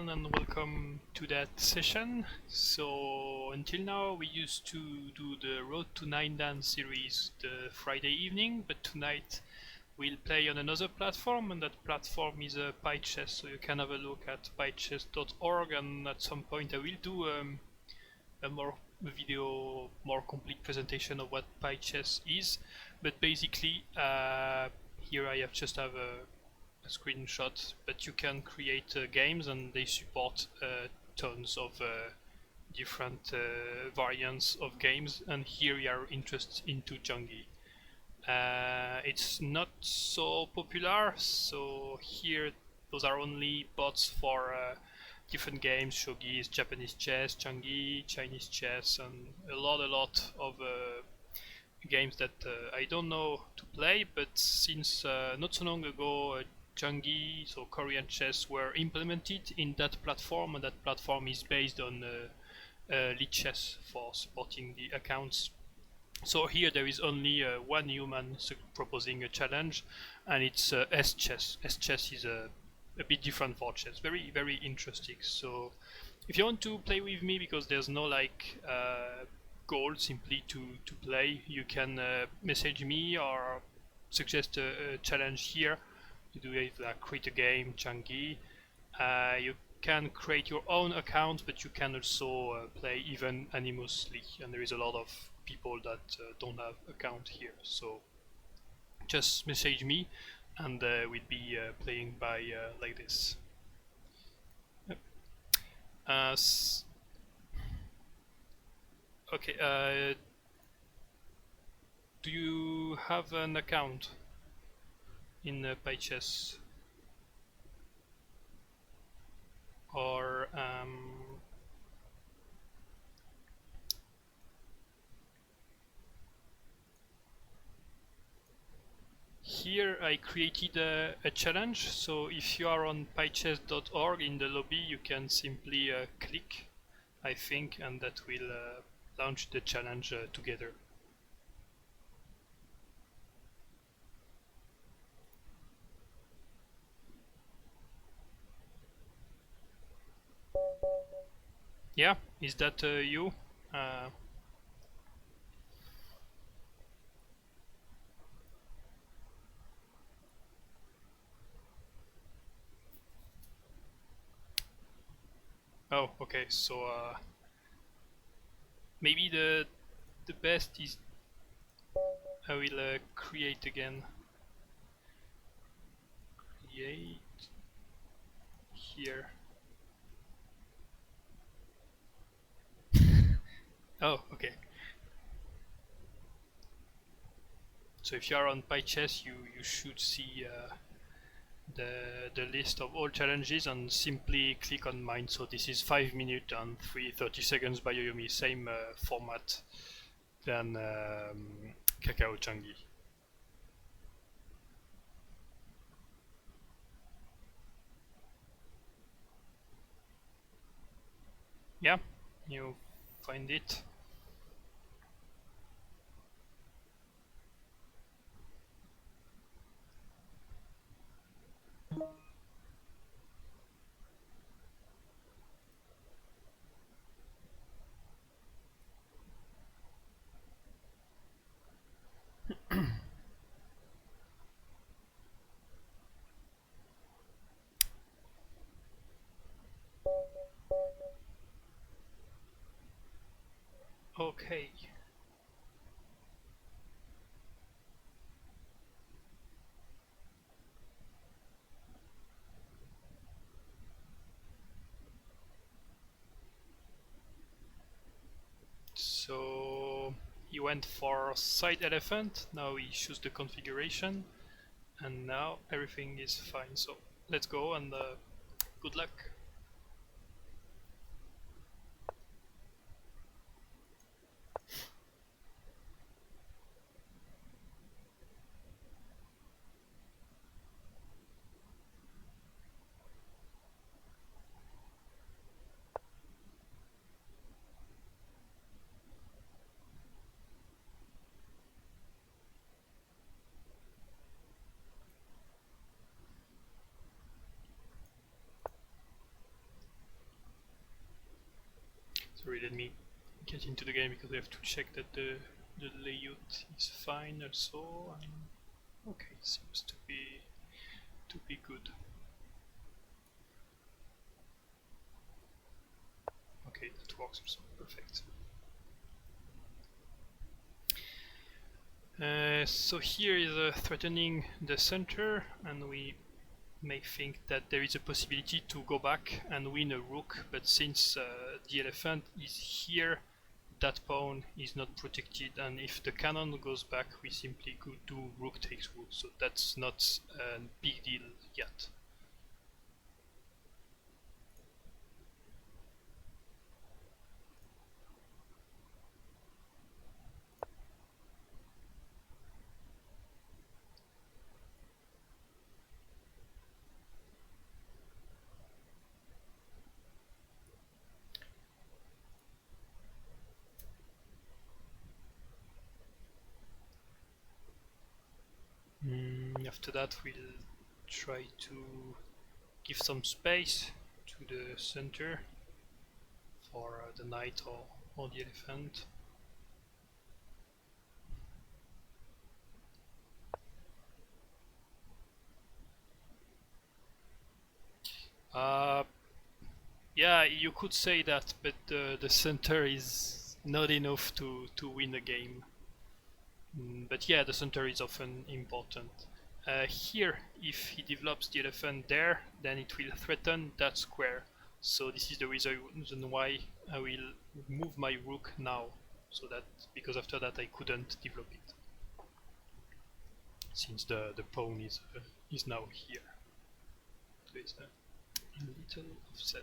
everyone and welcome to that session. So until now we used to do the Road to 9 Dan series the Friday evening, but tonight we'll play on another platform, and that platform is Pychess, so you can have a look at pychess.org, and at some point I will do a more video, more complete presentation of what Pychess is. But basically here I just have a screenshot, but you can create games, and they support tons of different variants of games, and here we are interested into Janggi. It's not so popular, so here those are only bots for different games: shogi, Japanese chess, Janggi, Chinese chess, and a lot of games that I don't know to play. But since not so long ago Janggi, so Korean chess, were implemented in that platform, and that platform is based on Chess for supporting the accounts. So here there is only one human proposing a challenge, and it's S-chess. S-chess is a bit different for chess, very interesting. So if you want to play with me, because there's no like goal simply to play, you can message me or suggest a challenge here. You do it like create a game, Janggi. You can create your own account, but you can also play even anonymously, and there is a lot of people that don't have account here. So just message me, and we'll be playing by like this. Okay. Do you have an account in Pychess? Or here I created a challenge, so if you are on pychess.org in the lobby, you can simply click, I think, and that will launch the challenge together. Yeah, is that you? Oh, okay. So maybe the best is I will create again. Create here. Oh, okay. So if you are on Pychess, you should see the list of all challenges, and simply click on mine. So this is 5 minutes and 30 seconds by Yoyomi, same format than Kakao Janggi. Yeah, you find it. Okay. So he went for side elephant, now he chooses the configuration, and now everything is fine. So let's go, and good luck. get into the game because we have to check that the layout is fine also. Okay, seems to be good. Okay, that works also. Perfect. So here is threatening the center, and we may think that there is a possibility to go back and win a rook, but since the elephant is here, that pawn is not protected, and if the cannon goes back, we simply could do rook takes rook, so that's not a big deal yet. After that, we'll try to give some space to the center for the knight or the elephant. Yeah, you could say that, but the center is not enough to win a game. But yeah, the center is often important. Here, if he develops the elephant there, then it will threaten that square. So this is the reason why I will move my rook now, so that because after that I couldn't develop it, since the pawn is now here. So it's a little offset.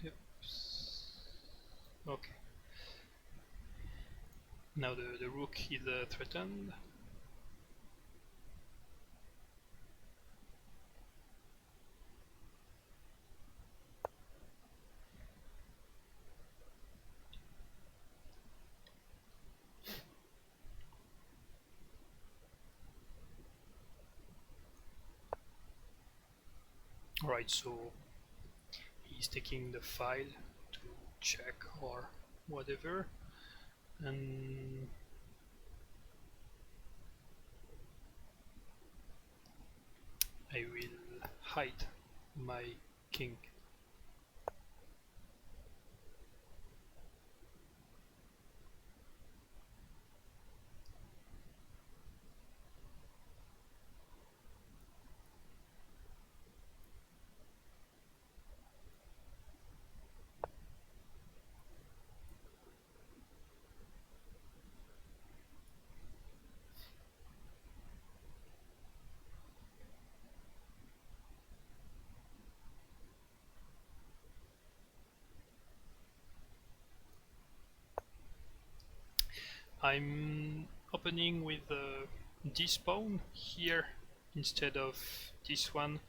Yep. Okay. Now the rook is threatened. Alright, so he's taking the file to check or whatever, and I will hide my king. I'm opening with this pawn here instead of this one,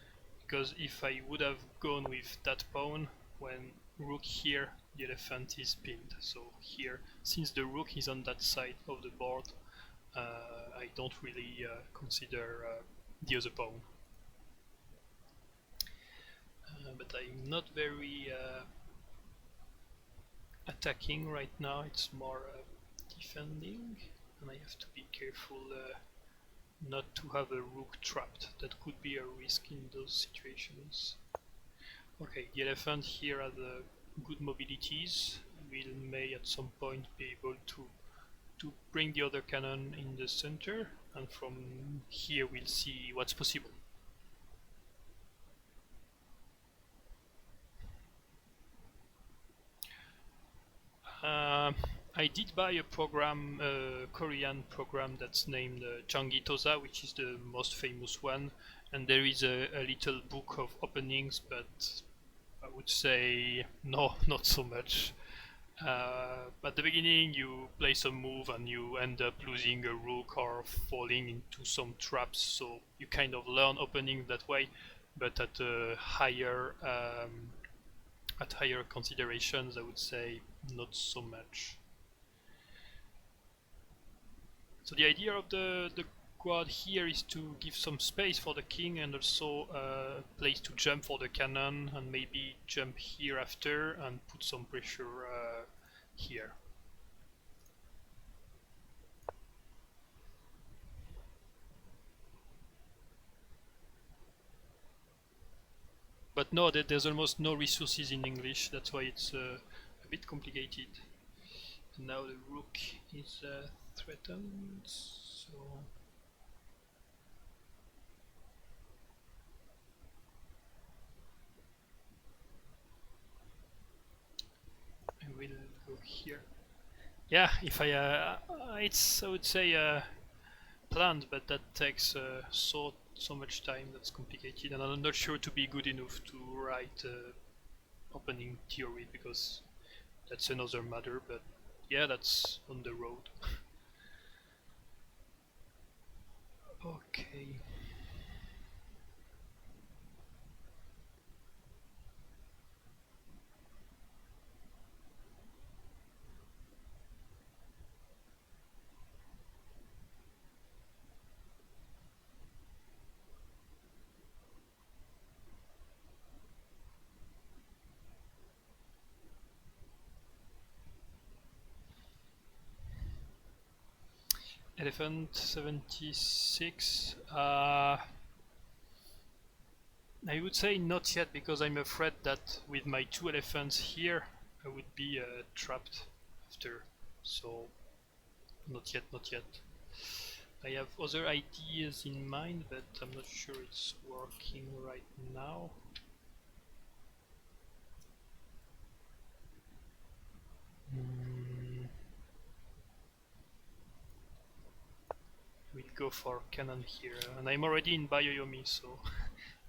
because if I would have gone with that pawn, when rook here, the elephant is pinned. So here, since the rook is on that side of the board, I don't really consider the other pawn. But I'm not very attacking right now, it's more defending, and I have to be careful not to have a rook trapped. That could be a risk in those situations. Okay, the elephant here has good mobilities. We may at some point be able to bring the other cannon in the center, and from here we'll see what's possible. I did buy a program, a Korean program that's named Janggi, which is the most famous one, and there is a little book of openings, but I would say no, not so much. At the beginning you play some move and you end up losing a rook or falling into some traps, so you kind of learn opening that way, but at higher considerations I would say not so much. So the idea of the go out here is to give some space for the king and also a place to jump for the cannon, and maybe jump here after and put some pressure here. But no, there's almost no resources in English, that's why it's a bit complicated. And now the rook is threatened, so I will go here. Yeah, if it's, I would say, planned, but that takes so much time. That's complicated, and I'm not sure to be good enough to write opening theory, because that's another matter. But yeah, that's on the road. Okay. Elephant 76. I would say not yet, because I'm afraid that with my two elephants here, I would be trapped after. So not yet, not yet. I have other ideas in mind, but I'm not sure it's working right now. We'll go for cannon here, and I'm already in Bioyomi, so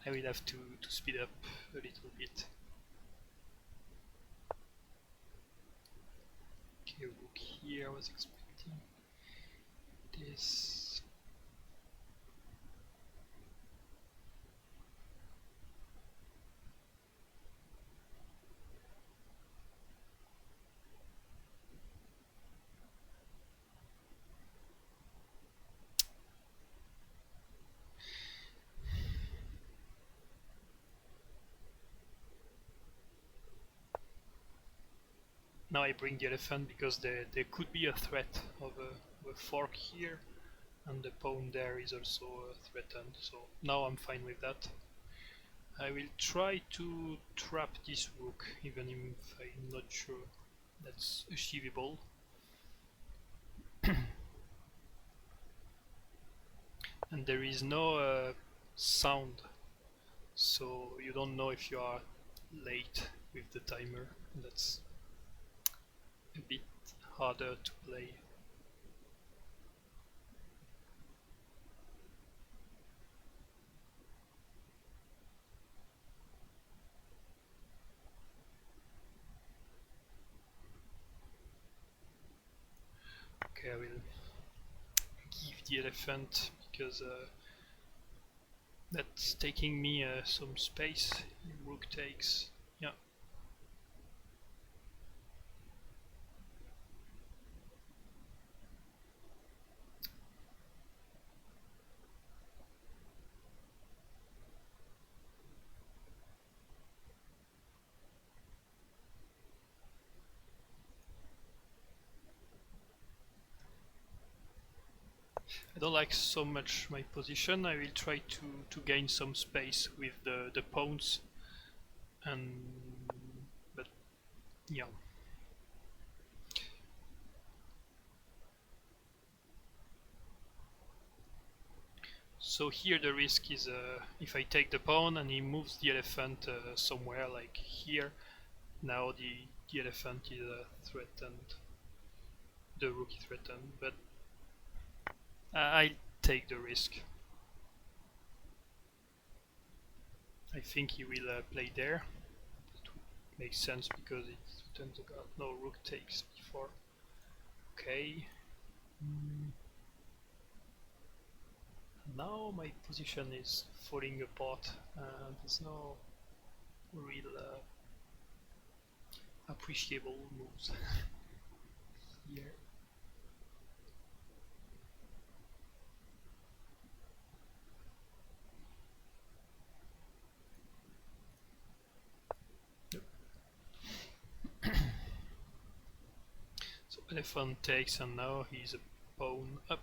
I will have to speed up a little bit. Okay, rook here, I was expecting this. Now I bring the elephant because there could be a threat of a fork here, and the pawn there is also threatened, so now I'm fine with that. I will try to trap this rook, even if I'm not sure that's achievable. And there is no sound, so you don't know if you are late with the timer. That's a bit harder to play. Okay, I will give the elephant, because that's taking me some space. Rook takes. Yeah. I don't like so much my position. I will try to gain some space with the pawns, and but yeah. So here the risk is if I take the pawn and he moves the elephant somewhere like here, now the elephant is threatened, the rook is threatened, but I take the risk. I think he will play there. It would make sense because it threatens the guard. No, rook takes before. Okay. Now my position is falling apart, and there's no real appreciable moves here. Elephant takes, and now he's a pawn up.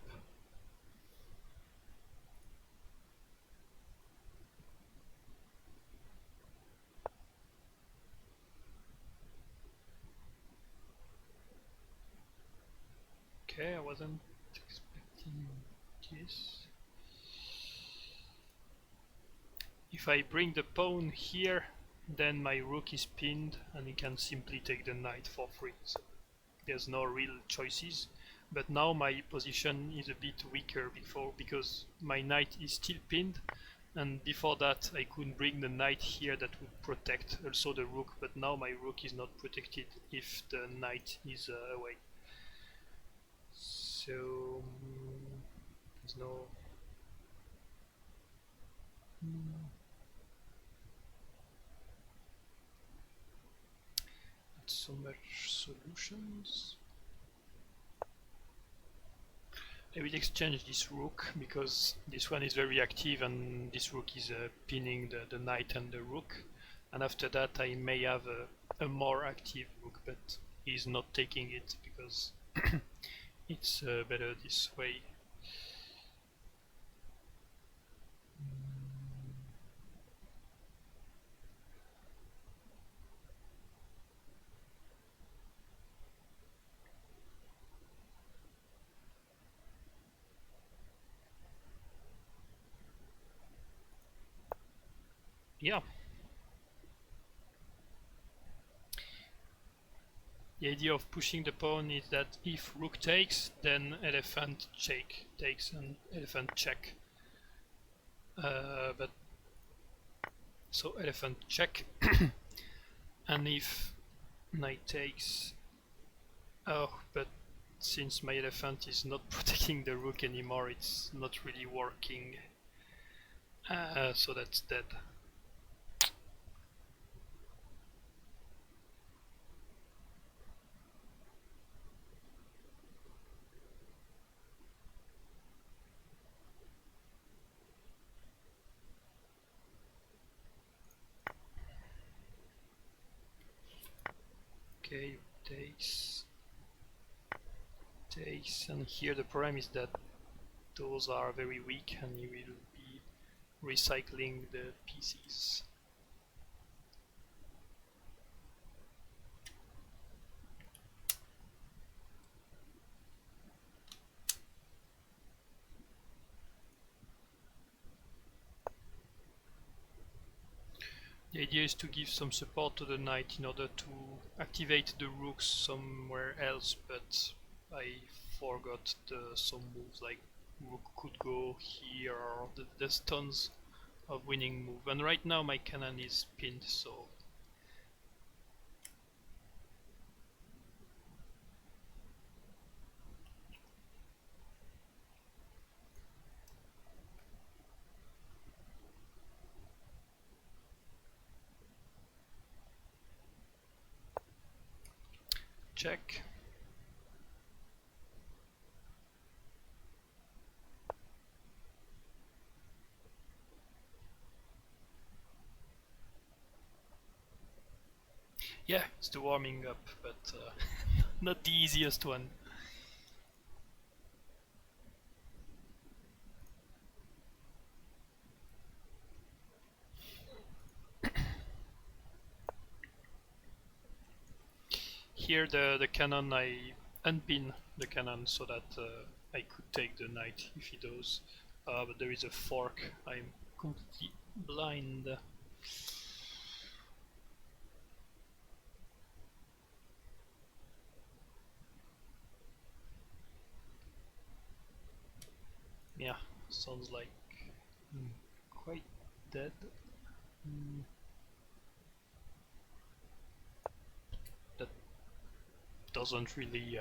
Okay, I wasn't expecting this. If I bring the pawn here, then my rook is pinned and he can simply take the knight for free. So there's no real choices. But now my position is a bit weaker because my knight is still pinned, and before that I could bring the knight here that would protect also the rook, but now my rook is not protected if the knight is away. So there's no not so much solutions. I will exchange this rook because this one is very active and this rook is pinning the knight and the rook, and after that I may have a more active rook, but he's not taking it because it's better this way. Yeah. The idea of pushing the pawn is that if rook takes, then elephant takes and elephant check. But so elephant check, and if knight takes, oh, but since my elephant is not protecting the rook anymore, it's not really working. So that's dead. Okay, takes, and here the problem is that those are very weak and you will be recycling the pieces. The idea is to give some support to the knight in order to activate the rooks somewhere else, but I forgot some moves like rook could go here, or there's tons of winning move. And right now my cannon is pinned, so check. Yeah, it's the warming up, but not the easiest one. Here the cannon, I unpin the cannon so that I could take the knight if he does. But there is a fork, I'm completely blind. Yeah, sounds like quite dead. That doesn't really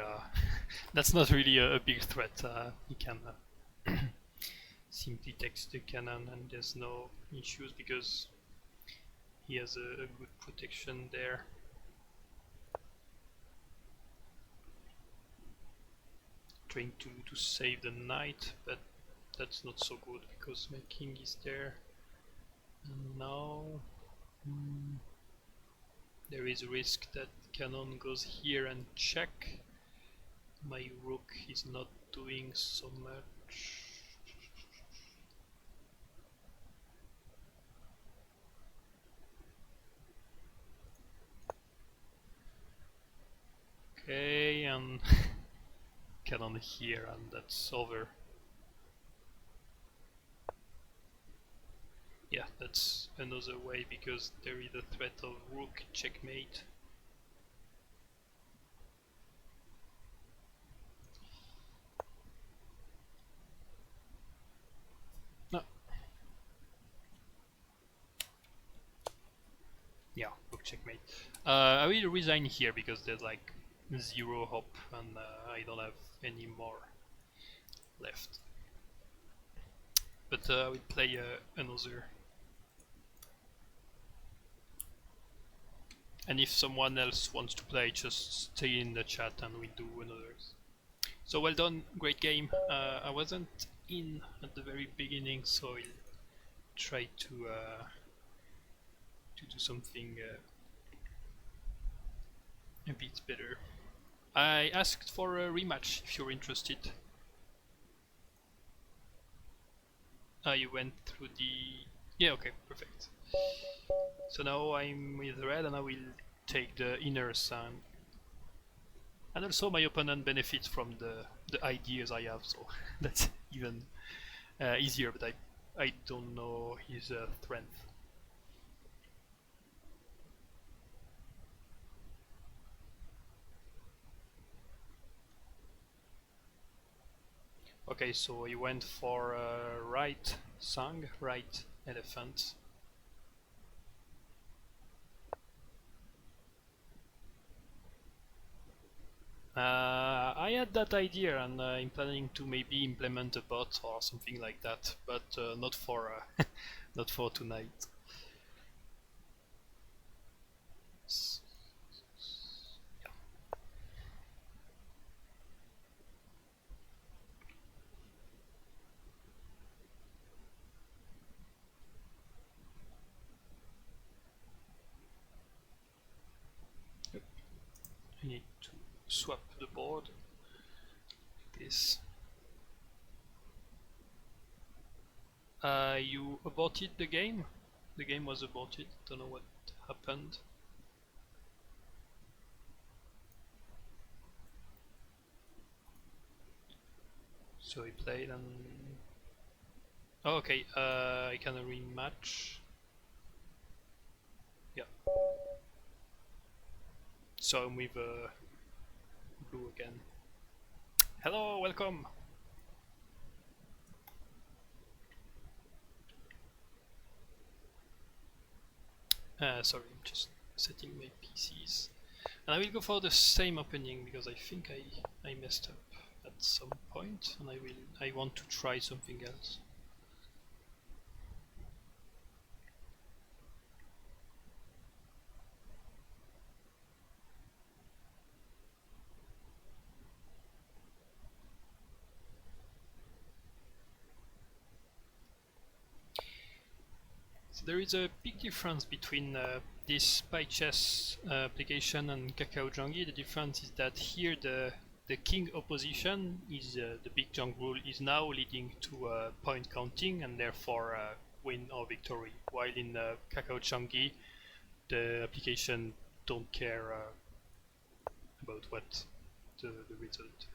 that's not really a big threat. He can simply takes the cannon and there's no issues because he has a good protection there. Trying to save the knight, but that's not so good because my king is there. And now there is a risk that cannon goes here and check. My rook is not doing so much. Okay, and cannon here, and that's over. Yeah, that's another way because there is a threat of rook checkmate. No. Yeah, rook checkmate. I will resign here because there's like 0 hope and I don't have any more left. But I will play another. And if someone else wants to play, just stay in the chat and we'll do another. So well done, great game. I wasn't in at the very beginning, so I'll try to do something a bit better. I asked for a rematch if you're interested. You went through the... Yeah, okay, perfect. So now I'm with red and I will take the inner sun. And also my opponent benefits from the ideas I have, so that's even easier, but I don't know his strength. Okay, so he went for right song, right elephant. I had that idea and I'm planning to maybe implement a bot or something like that, but not for not for tonight. Yeah. I need to swap the board. This. You aborted the game? The game was aborted. Don't know what happened. So he played and... Oh, okay, I can rematch. Yeah. So I'm with blue again. Hello, welcome! Sorry, I'm just setting my PCs. And I will go for the same opening because I think I messed up at some point and I want to try something else. So there is a big difference between this Pychess application and Janggi. The difference is that here the king opposition is the big junk rule is now leading to point counting and therefore win or victory. While in Janggi, the application don't care about what the result.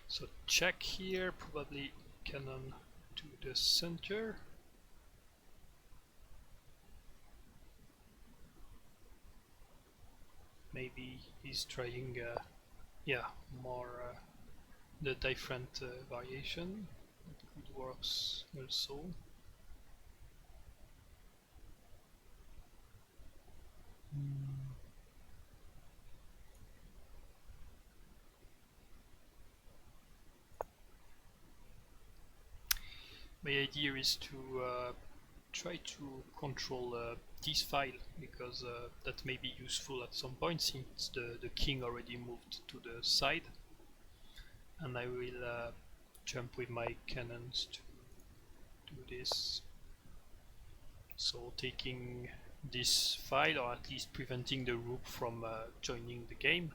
So check here, probably cannon to the center. Maybe he's trying, yeah, more the different variation. It could work also. My idea is to try to control this file because that may be useful at some point since the king already moved to the side, and I will jump with my cannons to do this. So taking this file, or at least preventing the rook from joining the game,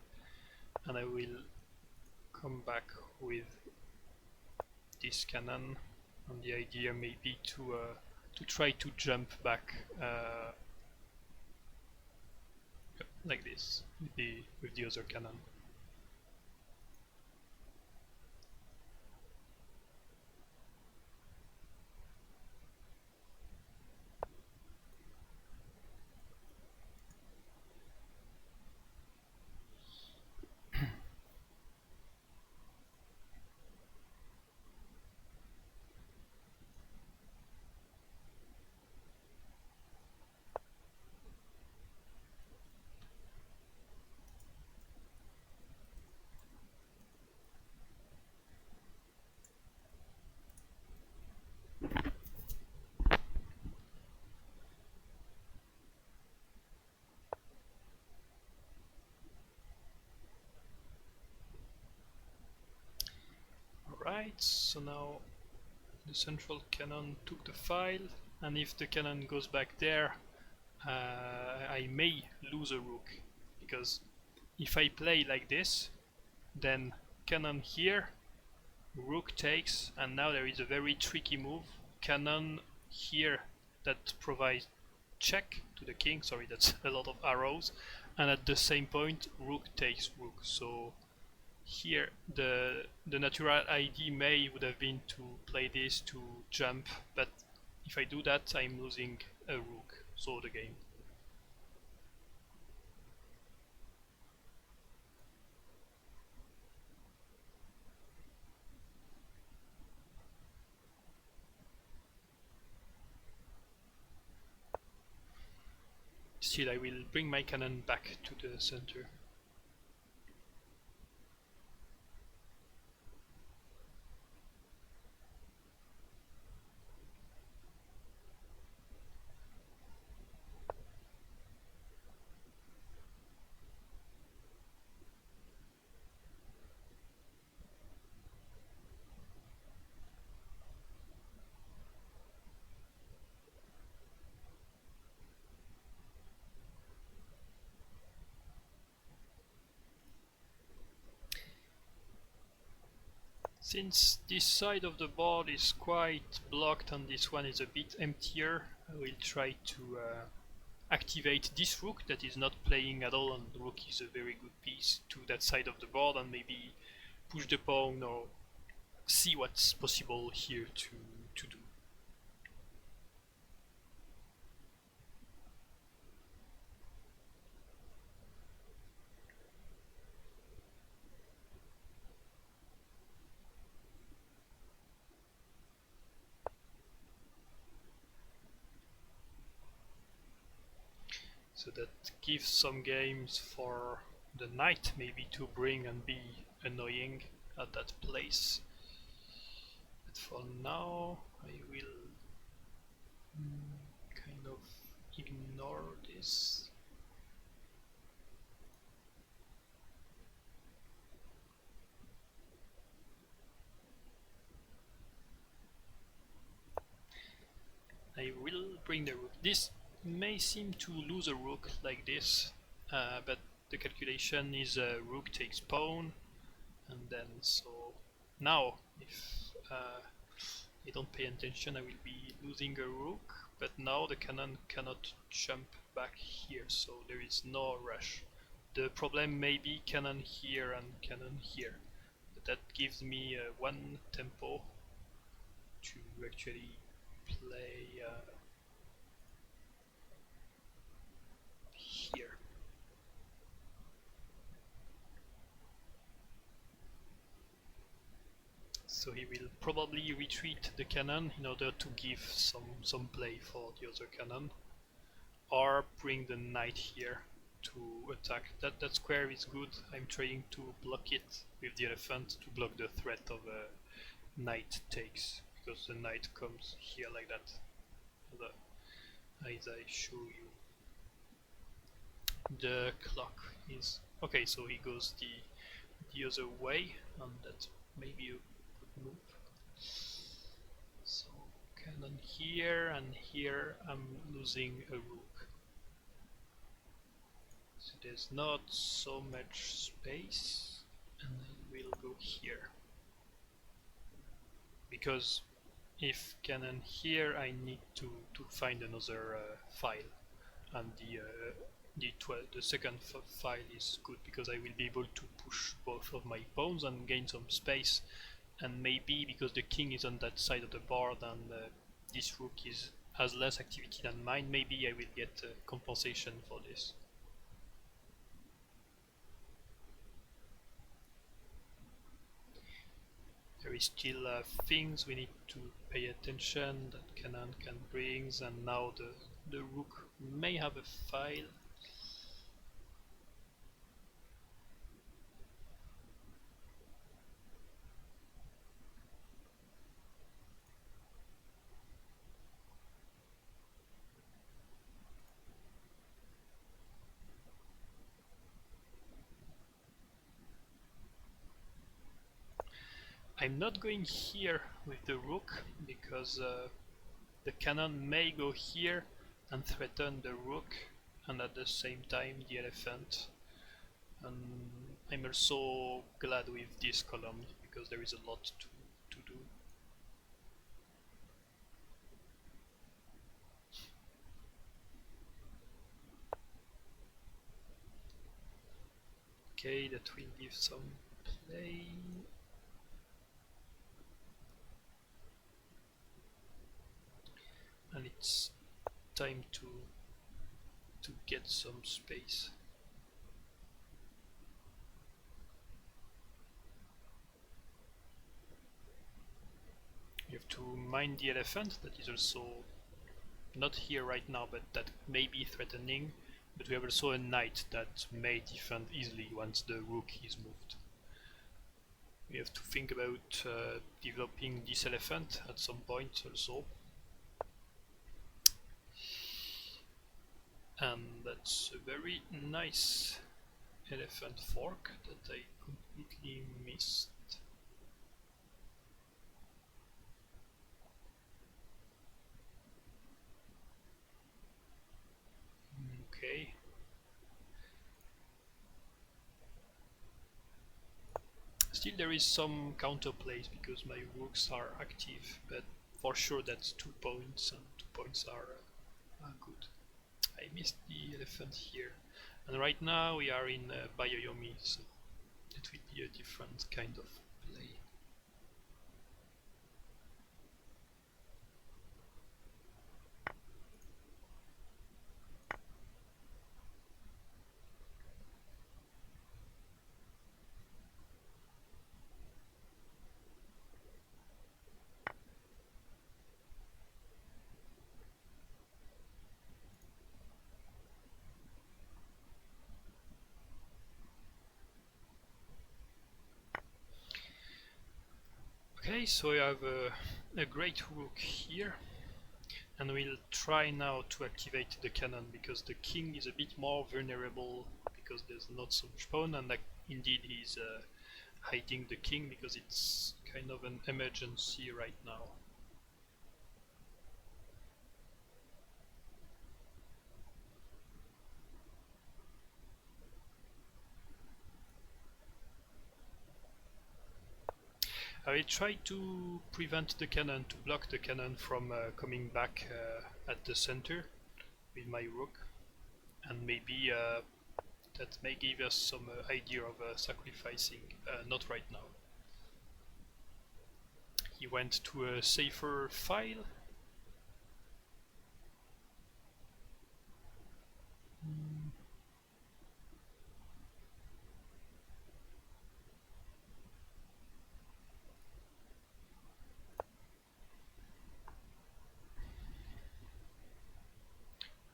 and I will come back with this cannon, and the idea may be to try to jump back like this with the other cannon. Alright, so now the central cannon took the file, and if the cannon goes back there, I may lose a rook, because if I play like this, then cannon here, rook takes, and now there is a very tricky move, cannon here, that provides check to the king, sorry, that's a lot of arrows, and at the same point rook takes rook. So here the natural idea would have been to play this to jump, but if I do that I'm losing a rook, so the game. Still, I will bring my cannon back to the center. Since this side of the board is quite blocked and this one is a bit emptier, I will try to activate this rook that is not playing at all, and the rook is a very good piece to that side of the board, and maybe push the pawn or see what's possible here to do. So that gives some games for the knight maybe to bring and be annoying at that place. But for now I will kind of ignore this. I will bring the rook. This may seem to lose a rook like this, but the calculation is rook takes pawn, and then so now if I don't pay attention I will be losing a rook, but now the cannon cannot jump back here, so there is no rush. The problem may be cannon here and cannon here, but that gives me one tempo to actually play here. So he will probably retreat the cannon in order to give some play for the other cannon, or bring the knight here to attack. That square is good. I'm trying to block it with the elephant to block the threat of a knight takes, because the knight comes here like that. As I show you, the clock is okay. So he goes the other way, and that may be a good move. So cannon then here and here I'm losing a rook. So there's not so much space, and I will go here. Because if cannon here, I need to find another file, and the second file is good because I will be able to push both of my pawns and gain some space, and maybe because the king is on that side of the board and this rook has less activity than mine, maybe I will get compensation for this. There is still things we need to pay attention that cannon can bring, and now the rook may have a file. I'm not going here with the rook because the cannon may go here and threaten the rook and at the same time the elephant. And I'm also glad with this column because there is a lot to do. Okay, that will give some play. And it's time to get some space. You have to mind the elephant that is also not here right now, but that may be threatening. But we have also a knight that may defend easily once the rook is moved. We have to think about developing this elephant at some point also. And that's a very nice elephant fork that I completely missed. Okay. Still there is some counterplays because my rooks are active, but for sure that's 2 points, and 2 points are good. I missed the elephant here. And right now we are in Bayoyomi, so it will be a different kind of play. Okay, so we have a great rook here, and we'll try now to activate the cannon because the king is a bit more vulnerable because there's not so much pawn, and indeed he's hiding the king because it's kind of an emergency right now. I will try to prevent the cannon, to block the cannon from coming back at the center with my rook, and maybe that may give us some idea of sacrificing, not right now. He went to a safer file.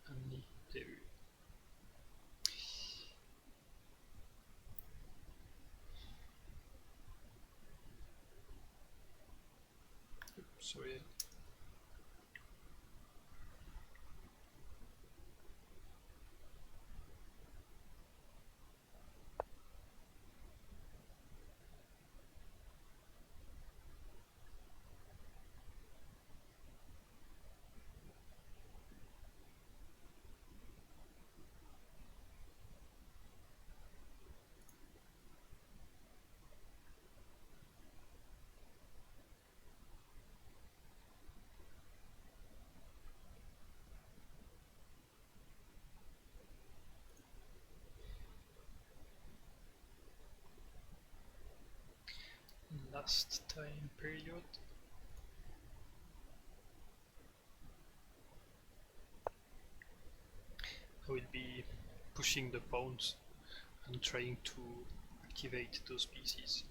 And there. Sorry. last time period. I will be pushing the pawns and trying to activate those pieces.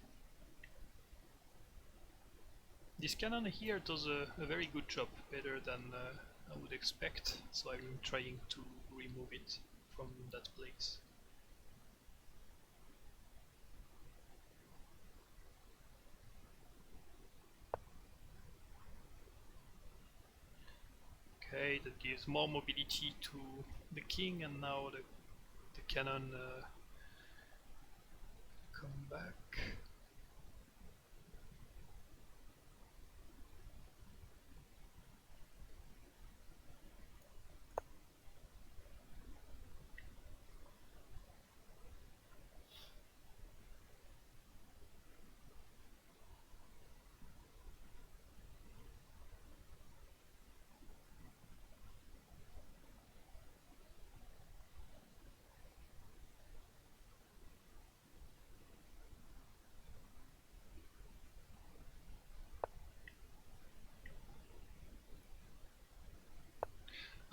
This cannon here does a very good job, better than I would expect, so I'm trying to remove it from that place. Okay, that gives more mobility to the king, and now the cannon come back.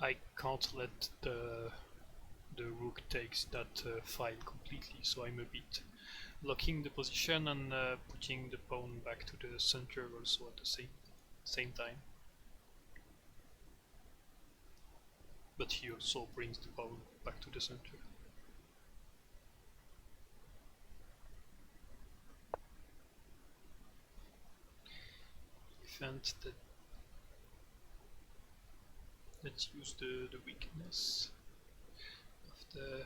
I can't let the rook takes that file completely, so I'm a bit locking the position and putting the pawn back to the center also at the same time. But he also brings the pawn back to the center. Defend that. Let's use the weakness of the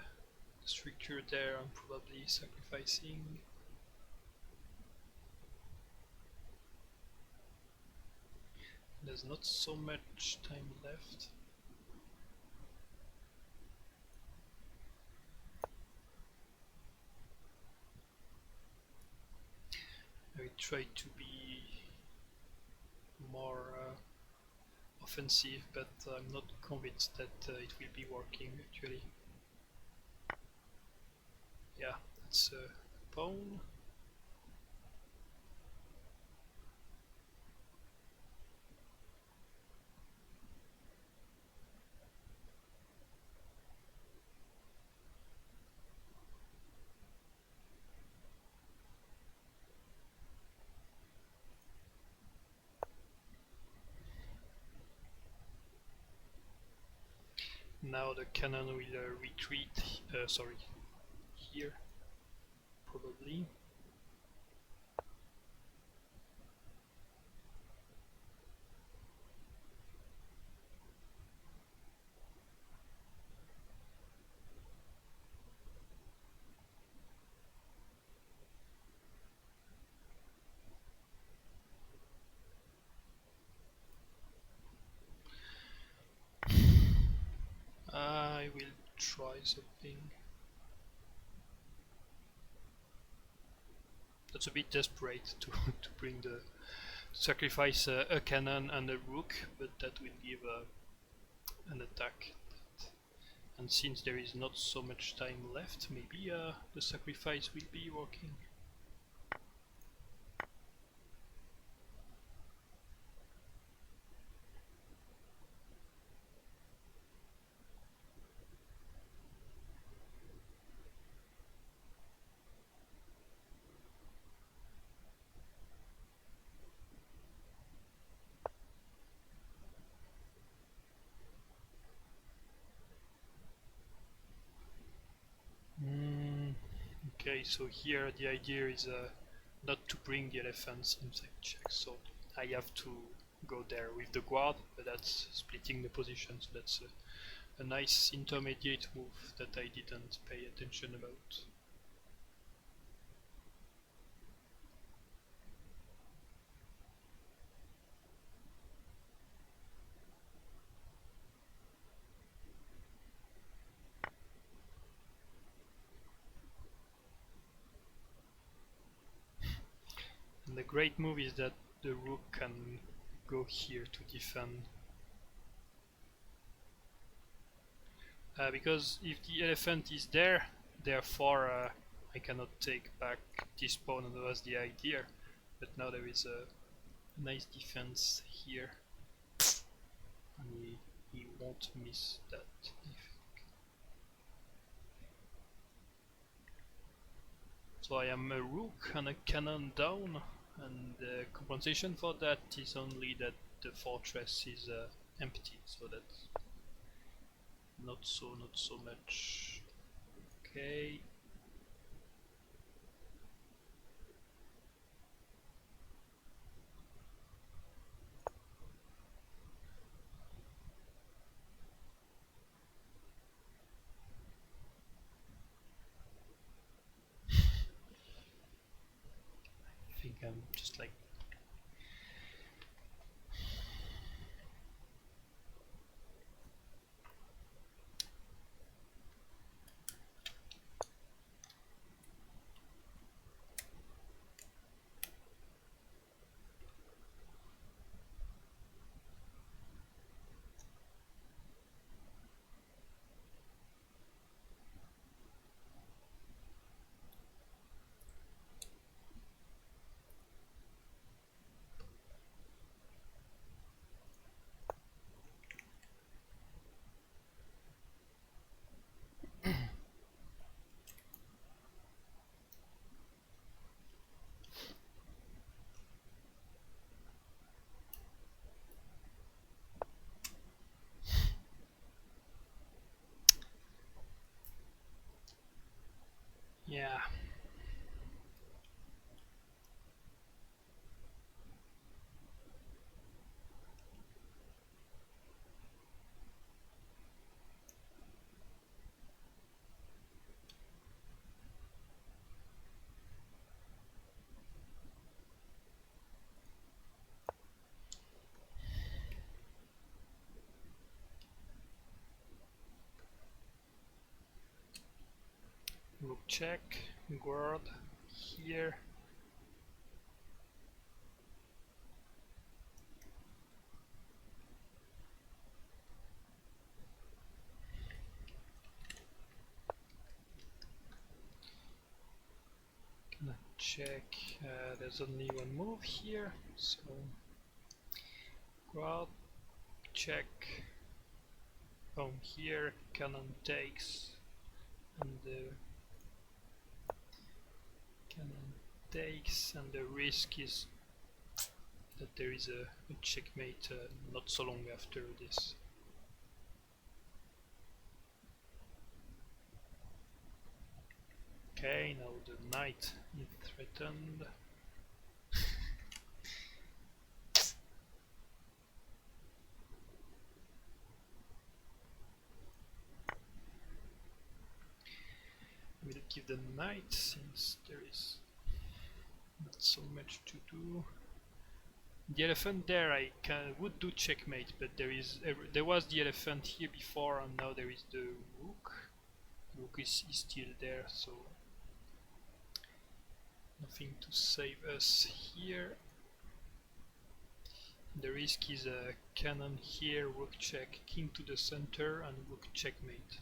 structure there. I'm probably sacrificing. There's not so much time left. I will try to be more offensive, but I'm not convinced that it will be working actually. Yeah, that's a pawn. Now the cannon will retreat, sorry, here, probably. I will try something. That's a bit desperate to, to bring the sacrifice a cannon and a rook, but that will give an attack. And since there is not so much time left, maybe the sacrifice will be working. Okay, so here the idea is not to bring the elephants inside check, so I have to go there with the guard, but that's splitting the position, so that's a nice intermediate move that I didn't pay attention about. And the great move is that the rook can go here to defend. Because if the elephant is there, therefore I cannot take back this pawn, and that was the idea. but now there is a nice defense here, and he won't miss that. So I am a rook and a cannon down, and the compensation for that is only that the fortress is empty, so that's not so much. Okay. I think I'm just like yeah. Rook check, guard here. Gonna check. There's only one move here, so guard check. Home here, cannon takes, and the cannon takes, and the risk is that there is a checkmate not so long after this. Okay, now the knight is threatened. I will give the knight since there is not so much to do. The elephant there, would do checkmate, but there was the elephant here before, and now there is the rook. The rook is still there, so nothing to save us here. The risk is a cannon here, rook check, king to the center, and rook checkmate.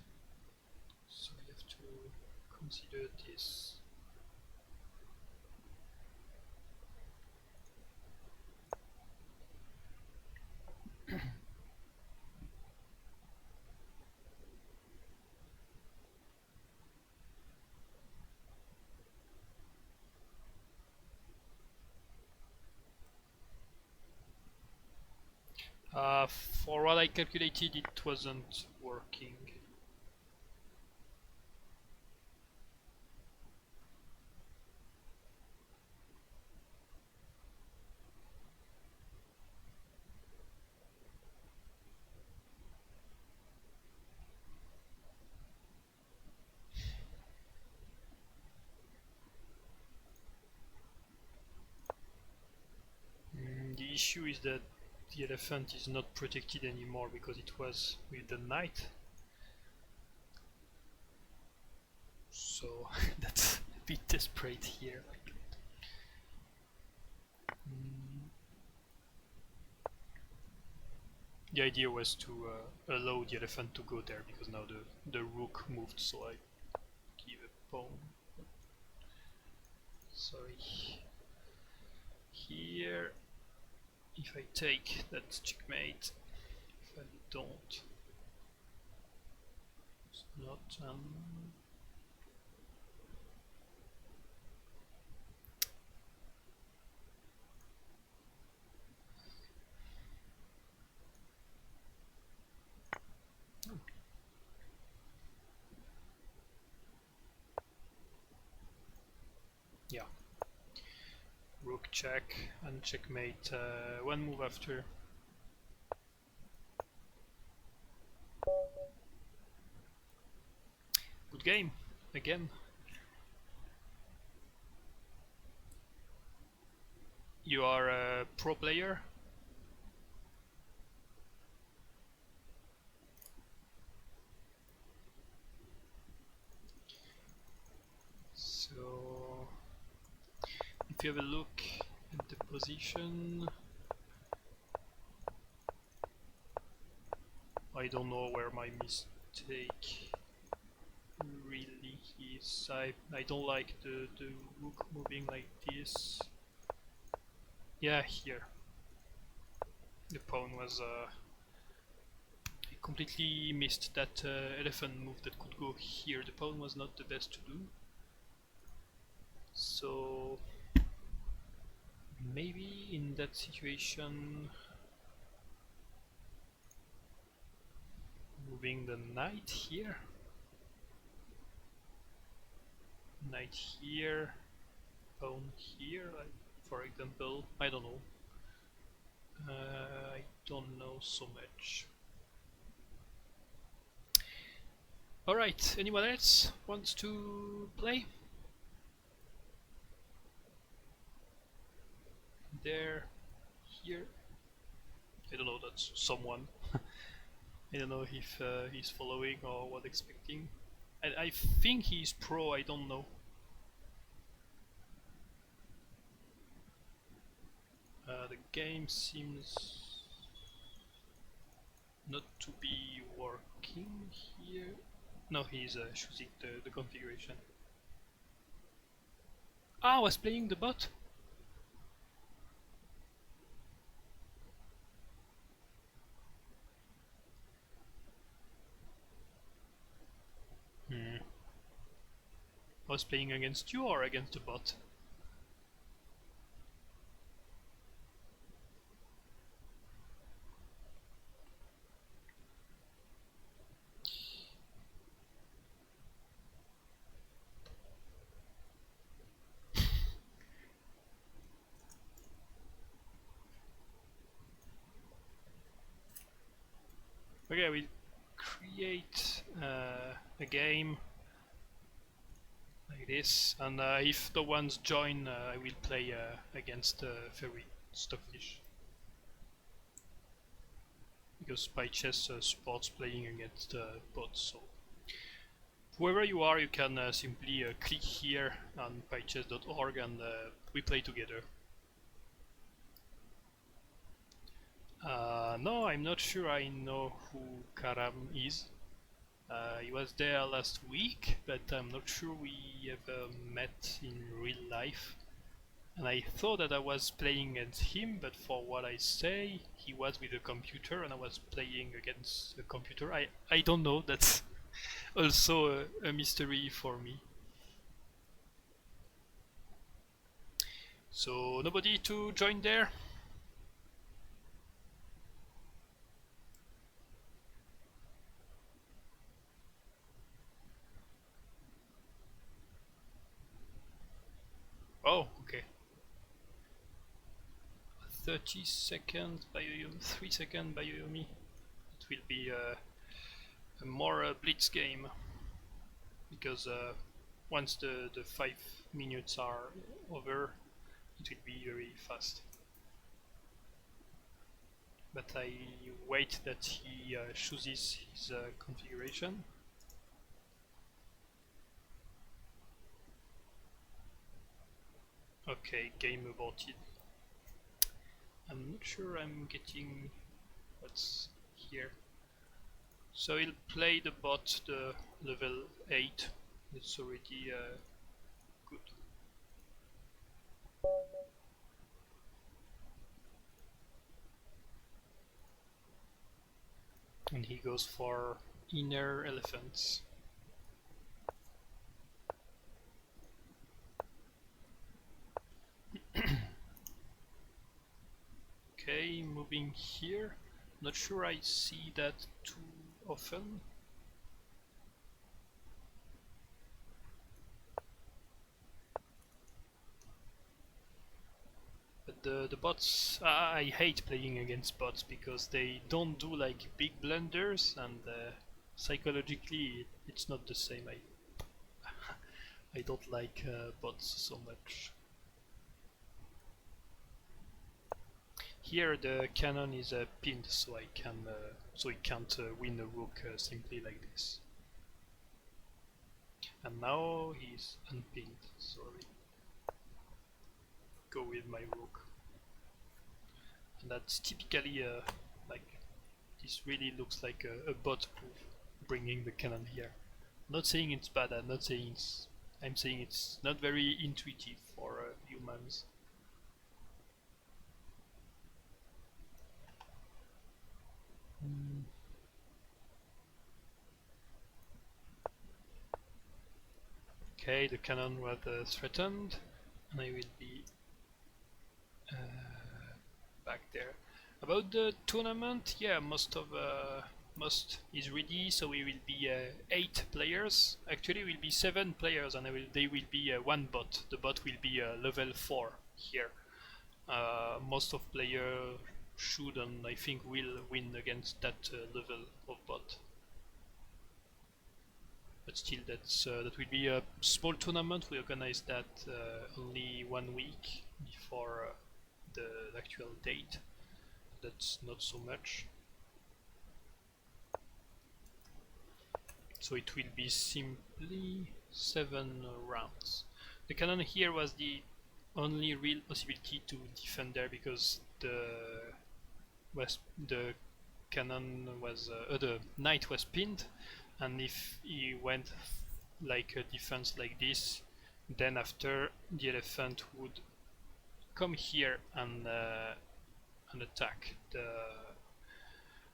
So we have to consider this. For what I calculated, it wasn't working. The issue is that the elephant is not protected anymore because it was with the knight. So that's a bit desperate here. The idea was to allow the elephant to go there because now the rook moved, so I give a pawn. Sorry. here. If I take, that's checkmate. If I don't, it's not. Yeah. Rook check and checkmate. One move after. Good game again. You are a pro player. So if you have a look at the position, I don't know where my mistake really is. I don't like the rook moving like this. Yeah, here. The pawn was I completely missed that elephant move that could go here. The pawn was not the best to do. So maybe in that situation moving the knight here. Knight here, pawn here, like, for example. I don't know. I don't know so much. Alright, anyone else wants to play? There, here. I don't know, that's someone. I don't know if he's following or what expecting. I think he's pro, I don't know. The game seems not to be working here. No, he's choosing the configuration. Ah, I was playing the bot? I was playing against you or against the bot? Okay, we create a game like this, and if the ones join, I will play against Fairy Stockfish. Because Pychess supports playing against bots, so whoever you are, you can simply click here on pychess.org and we play together. No, I'm not sure I know who Karam is. He was there last week, but I'm not sure we ever met in real life. And I thought that I was playing against him, but for what I say, he was with a computer and I was playing against a computer. I don't know, that's also a mystery for me. So nobody to join there? Oh, okay. 30 seconds Bioyomi, 3 seconds Bioyomi. It will be a more blitz game because once the 5 minutes are over, it will be very fast. But I wait that he chooses his configuration. Okay, game aborted. I'm not sure I'm getting what's here. So he'll play the bot, the level 8. It's already good. And he goes for inner elephants. Okay, moving here. Not sure I see that too often. But the bots, I hate playing against bots because they don't do like big blunders, and psychologically it's not the same. I don't like bots so much. Here the cannon is pinned, so I can so he can't win a rook simply like this. And now he's unpinned. Sorry. Go with my rook. And that's typically like this really looks like a bot move, bringing the cannon here. I'm not saying it's bad. I'm not saying it's. I'm saying it's not very intuitive for humans. Okay, the cannon was threatened, and I will be back there. About the tournament, yeah, most is ready, so we will be 8 players. Actually, will be 7 players, and they will be one bot. The bot will be level 4 here. Most of players should and I think will win against that level of bot. But still, that will be a small tournament. We organize that only 1 week before the actual date. That's not so much. So it will be simply 7 rounds. The cannon here was the only real possibility to defend there because the cannon was the knight was pinned, and if he went like a defense like this, then after the elephant would come here and attack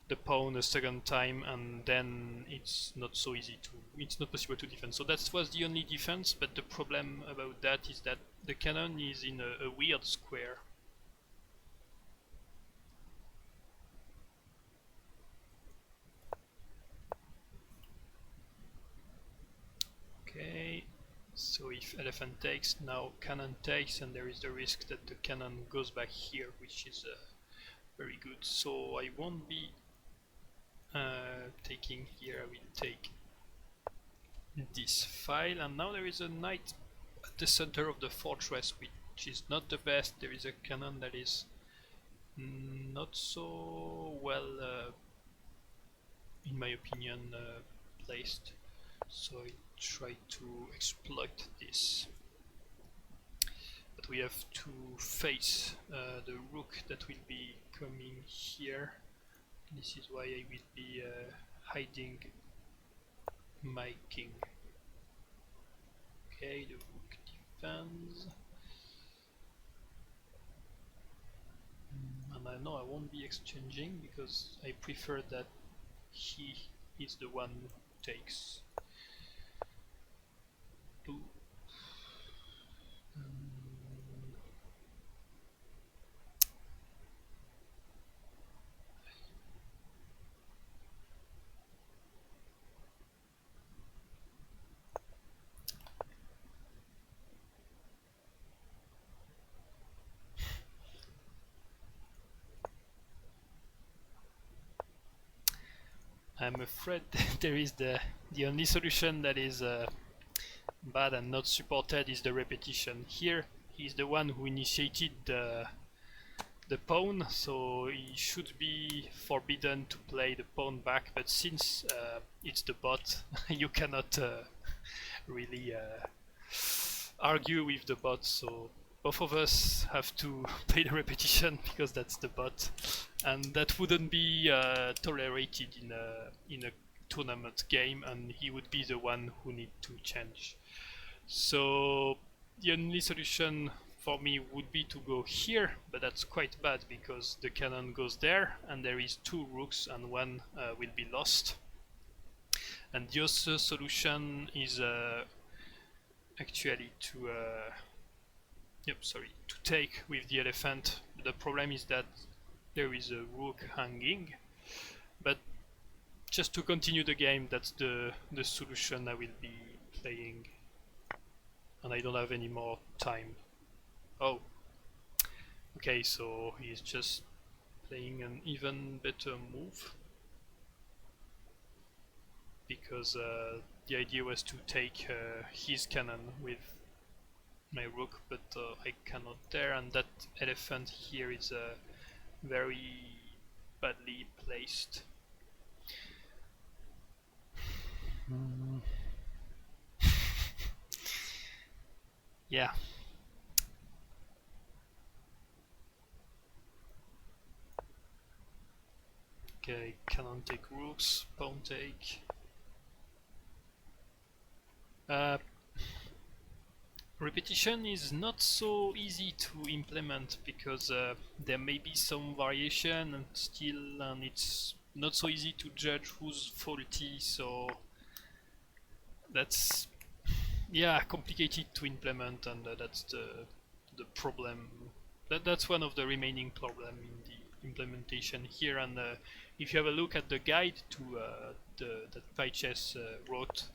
the pawn a second time, and then it's not so easy to, it's not possible to defend. So that was the only defense, but the problem about that is that the cannon is in a weird square. Okay, so if elephant takes, now cannon takes, and there is the risk that the cannon goes back here, which is very good. So I won't be taking here, I will take this file, and now there is a knight at the center of the fortress, which is not the best. There is a cannon that is not so well, in my opinion, placed. So I try to exploit this. But we have to face the rook that will be coming here. This is why I will be hiding my king. Okay, the rook defends. And I know I won't be exchanging because I prefer that he is the one who takes. Ooh. I'm afraid there is the only solution that is bad and not supported is the repetition. Here he's the one who initiated the pawn, so he should be forbidden to play the pawn back, but since it's the bot, you cannot really argue with the bot, so both of us have to play the repetition because that's the bot, and that wouldn't be tolerated in a tournament game, and he would be the one who need to change. So the only solution for me would be to go here, but that's quite bad because the cannon goes there and there is 2 rooks and one will be lost. And the other solution is actually to to take with the elephant. The problem is that there is a rook hanging, but just to continue the game, that's the solution I will be playing, and I don't have any more time. Oh, okay, so he's just playing an even better move, because the idea was to take his cannon with my rook, but I cannot there, and that elephant here is very badly placed. Yeah. Okay, cannon take rooks, pawn take. Repetition is not so easy to implement because there may be some variation and it's not so easy to judge who's faulty, so that's complicated to implement, and that's the problem. That's one of the remaining problem in the implementation here. And if you have a look at the guide to that Pychess wrote,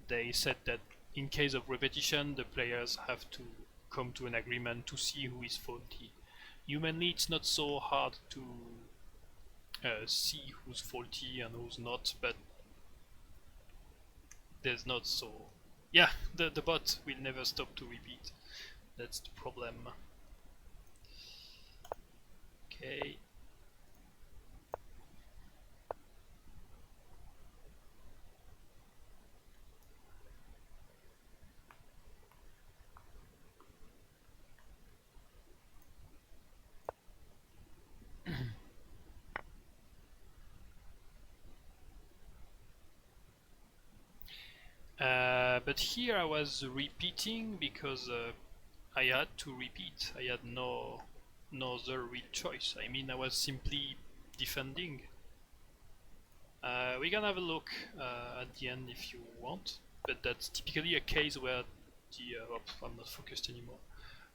they said that in case of repetition, the players have to come to an agreement to see who is faulty. Humanly, it's not so hard to see who's faulty and who's not, but there's not so... Yeah, the bot will never stop to repeat. That's the problem. Okay. But here I was repeating because I had to repeat. I had no other real choice. I mean, I was simply defending. We can have a look at the end if you want, but that's typically a case where the I'm not focused anymore.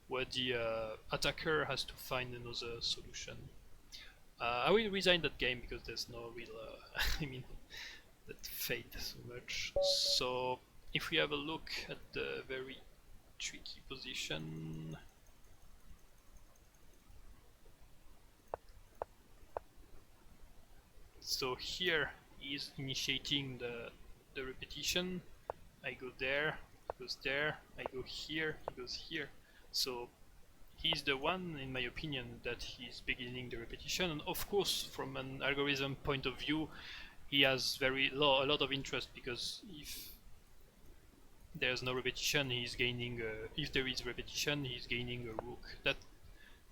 Where the attacker has to find another solution. I will resign that game because there's no real. I mean, that fade so much. So if we have a look at the very tricky position, so here he's initiating the repetition. I go there, he goes there, I go here, he goes here. So he's the one, in my opinion, that he's beginning the repetition. And of course, from an algorithm point of view, he has a lot of interest, because if there's no repetition, he's gaining. If there is repetition, he's gaining a rook.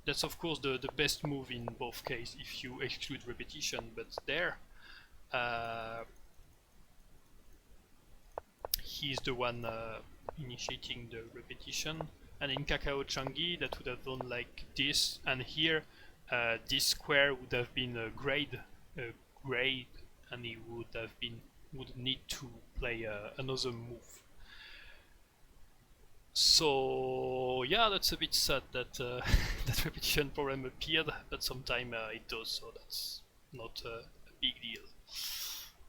That's of course the best move in both cases if you exclude repetition. But there, he's the one initiating the repetition. And in Kakao Janggi, that would have done like this, and here this square would have been a grade, and he would need to play another move. So yeah, that's a bit sad that that repetition problem appeared, but sometime it does, so that's not a big deal.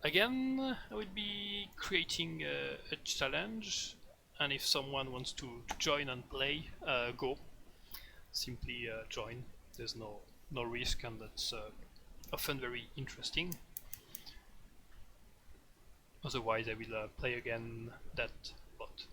Again, I will be creating a challenge, and if someone wants to join and play, go. Simply join. There's no risk, and that's often very interesting. Otherwise, I will play again that bot.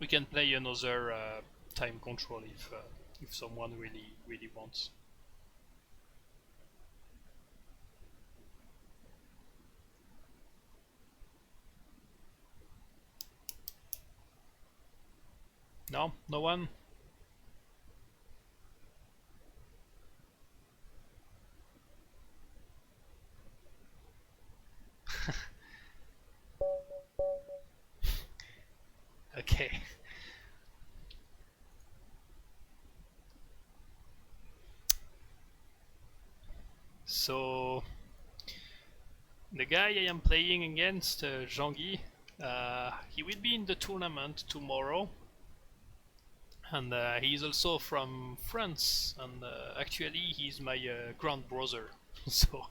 We can play another time control if someone really wants. No? No one? Okay. So the guy I am playing against, Janggi, he will be in the tournament tomorrow, and he's also from France, and actually he's my grand brother, so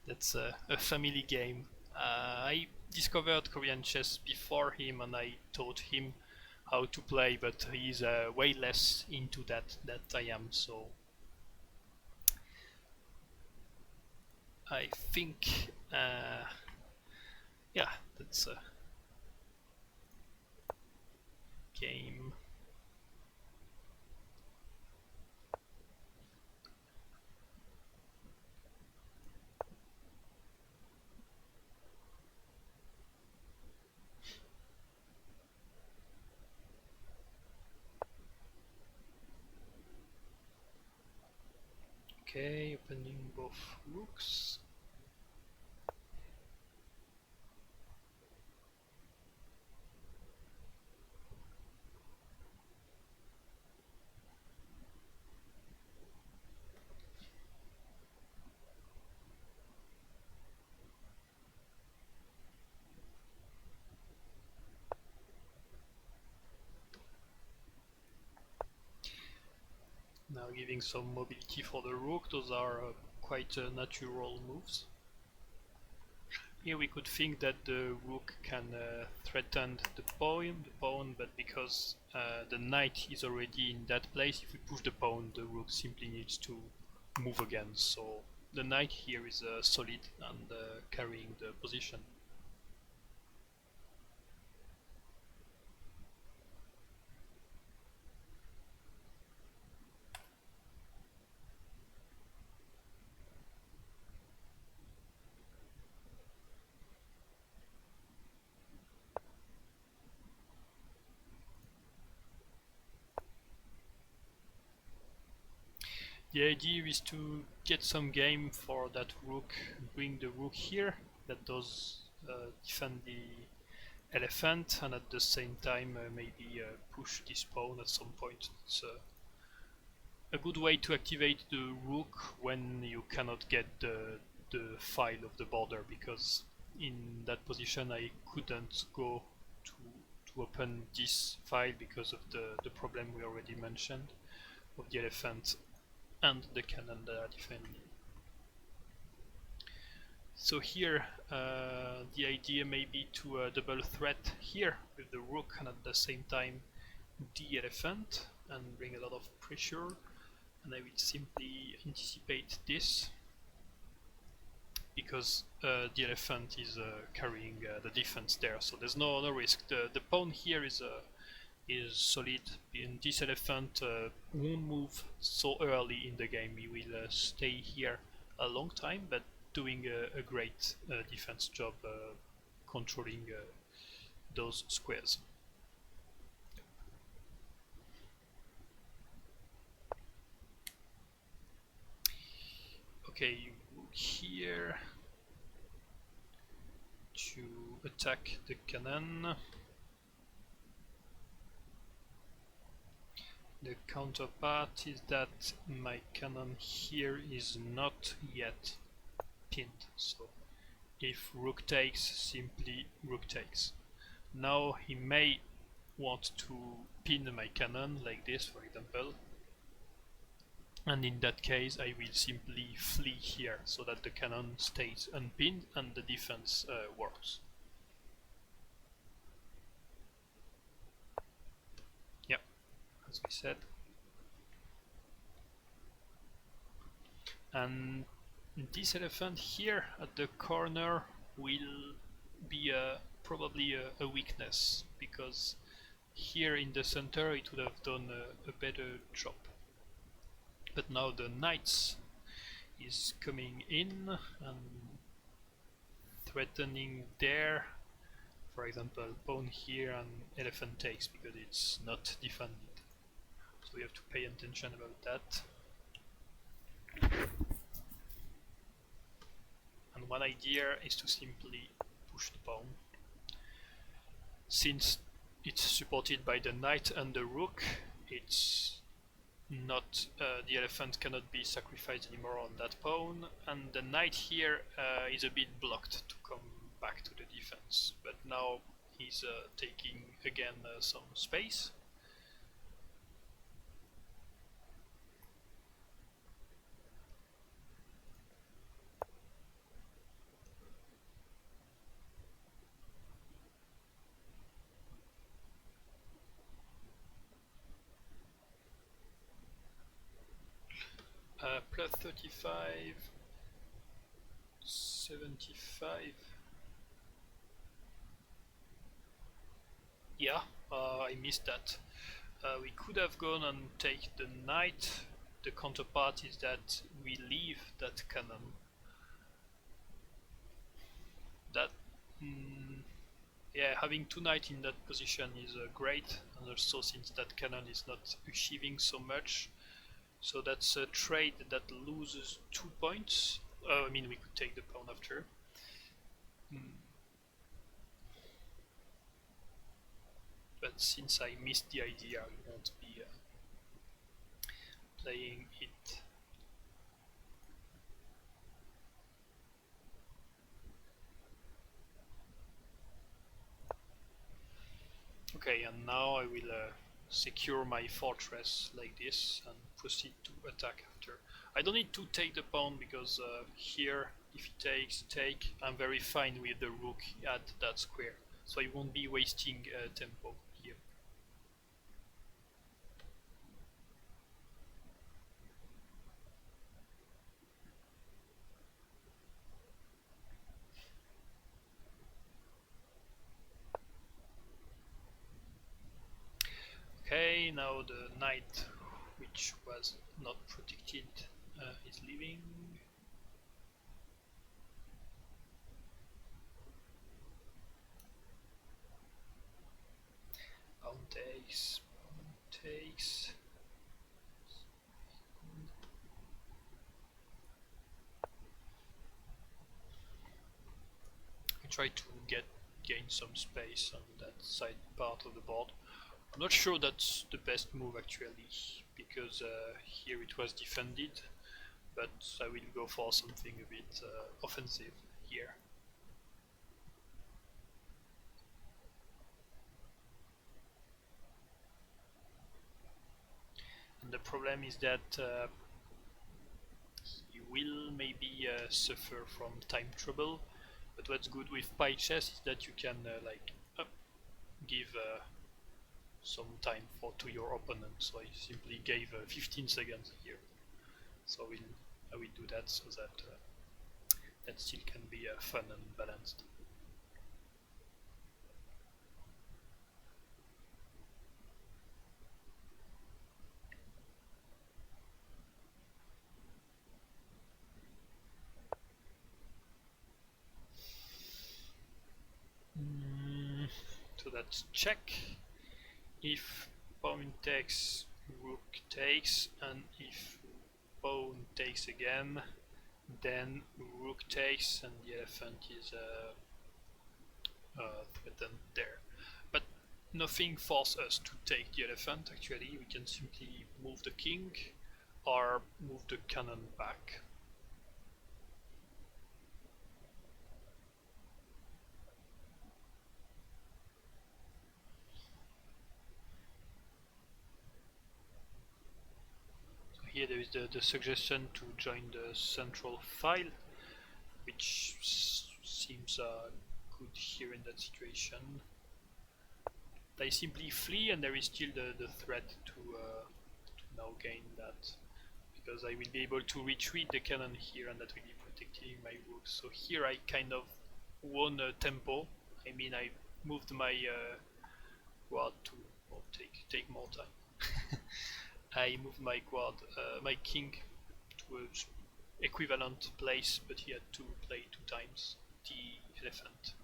that's a family game. I discovered Korean chess before him, and I taught him how to play, but he's way less into that I am. So I think, yeah, that's a game. Okay, opening both rooks. Now giving some mobility for the rook. Those are quite natural moves. Here we could think that the rook can threaten the pawn, but because the knight is already in that place, if we push the pawn, the rook simply needs to move again. So the knight here is solid and carrying the position. The idea is to get some game for that rook, bring the rook here, that does defend the elephant, and at the same time maybe push this pawn at some point. It's a good way to activate the rook when you cannot get the file of the border, because in that position I couldn't go to, to open this file because of the problem we already mentioned of the elephant and the cannon that are defending. So here the idea may be to double threat here with the rook and at the same time the elephant and bring a lot of pressure, and I will simply anticipate this because the elephant is carrying the defense there, so there's no risk. The pawn here is solid, and this elephant won't move so early in the game. He will stay here a long time, but doing a great defense job controlling those squares. Okay, here to attack the cannon. The counterpart is that my cannon here is not yet pinned, so if rook takes, simply rook takes. Now he may want to pin my cannon like this, for example, and in that case I will simply flee here so that the cannon stays unpinned and the defense works. Yep, as we said. And this elephant here at the corner will be probably a weakness, because here in the center it would have done a better job. But now the knight is coming in and threatening there for example, pawn here and elephant takes because it's not defended. So we have to pay attention about that. And one idea is to simply push the pawn. Since it's supported by the knight and the rook, it's not the elephant cannot be sacrificed anymore on that pawn, and the knight here is a bit blocked to come back to the defense. But now he's taking again some space. Plus 35, 75. Yeah, I missed that. We could have gone and take the knight. The counterpart is that we leave that cannon. That, yeah, having two knights in that position is great, and also since that cannon is not achieving so much, so that's a trade that loses 2 points. I mean, we could take the pawn after. But since I missed the idea, I won't be playing it. Okay, and now I will secure my fortress like this and proceed to attack after. I don't need to take the pawn because here, if he takes, take, I'm very fine with the rook at that square, so I won't be wasting tempo here. Okay, now the knight, which was not protected, is leaving. Pawn takes, pawn takes. I try to gain some space on that side part of the board. I'm not sure that's the best move actually, because here it was defended, but I will go for something a bit offensive here. And the problem is that he will maybe suffer from time trouble, but what's good with Pychess is that you can like give some time to your opponent, so I simply gave 15 seconds here. So I will do that so that that still can be fun and balanced. So that's check. If pawn takes, rook takes, and if pawn takes again, then rook takes, and the elephant is threatened there. But nothing forces us to take the elephant. Actually, we can simply move the king or move the cannon back. Here there is the suggestion to join the central file, which seems good here in that situation. They simply flee, and there is still the threat to now gain that, because I will be able to retreat the cannon here, and that will be protecting my rook. So here I kind of won tempo. I mean, I moved my guard to take more time. I moved my guard, my king, to a equivalent place, but he had to play 2 times the elephant.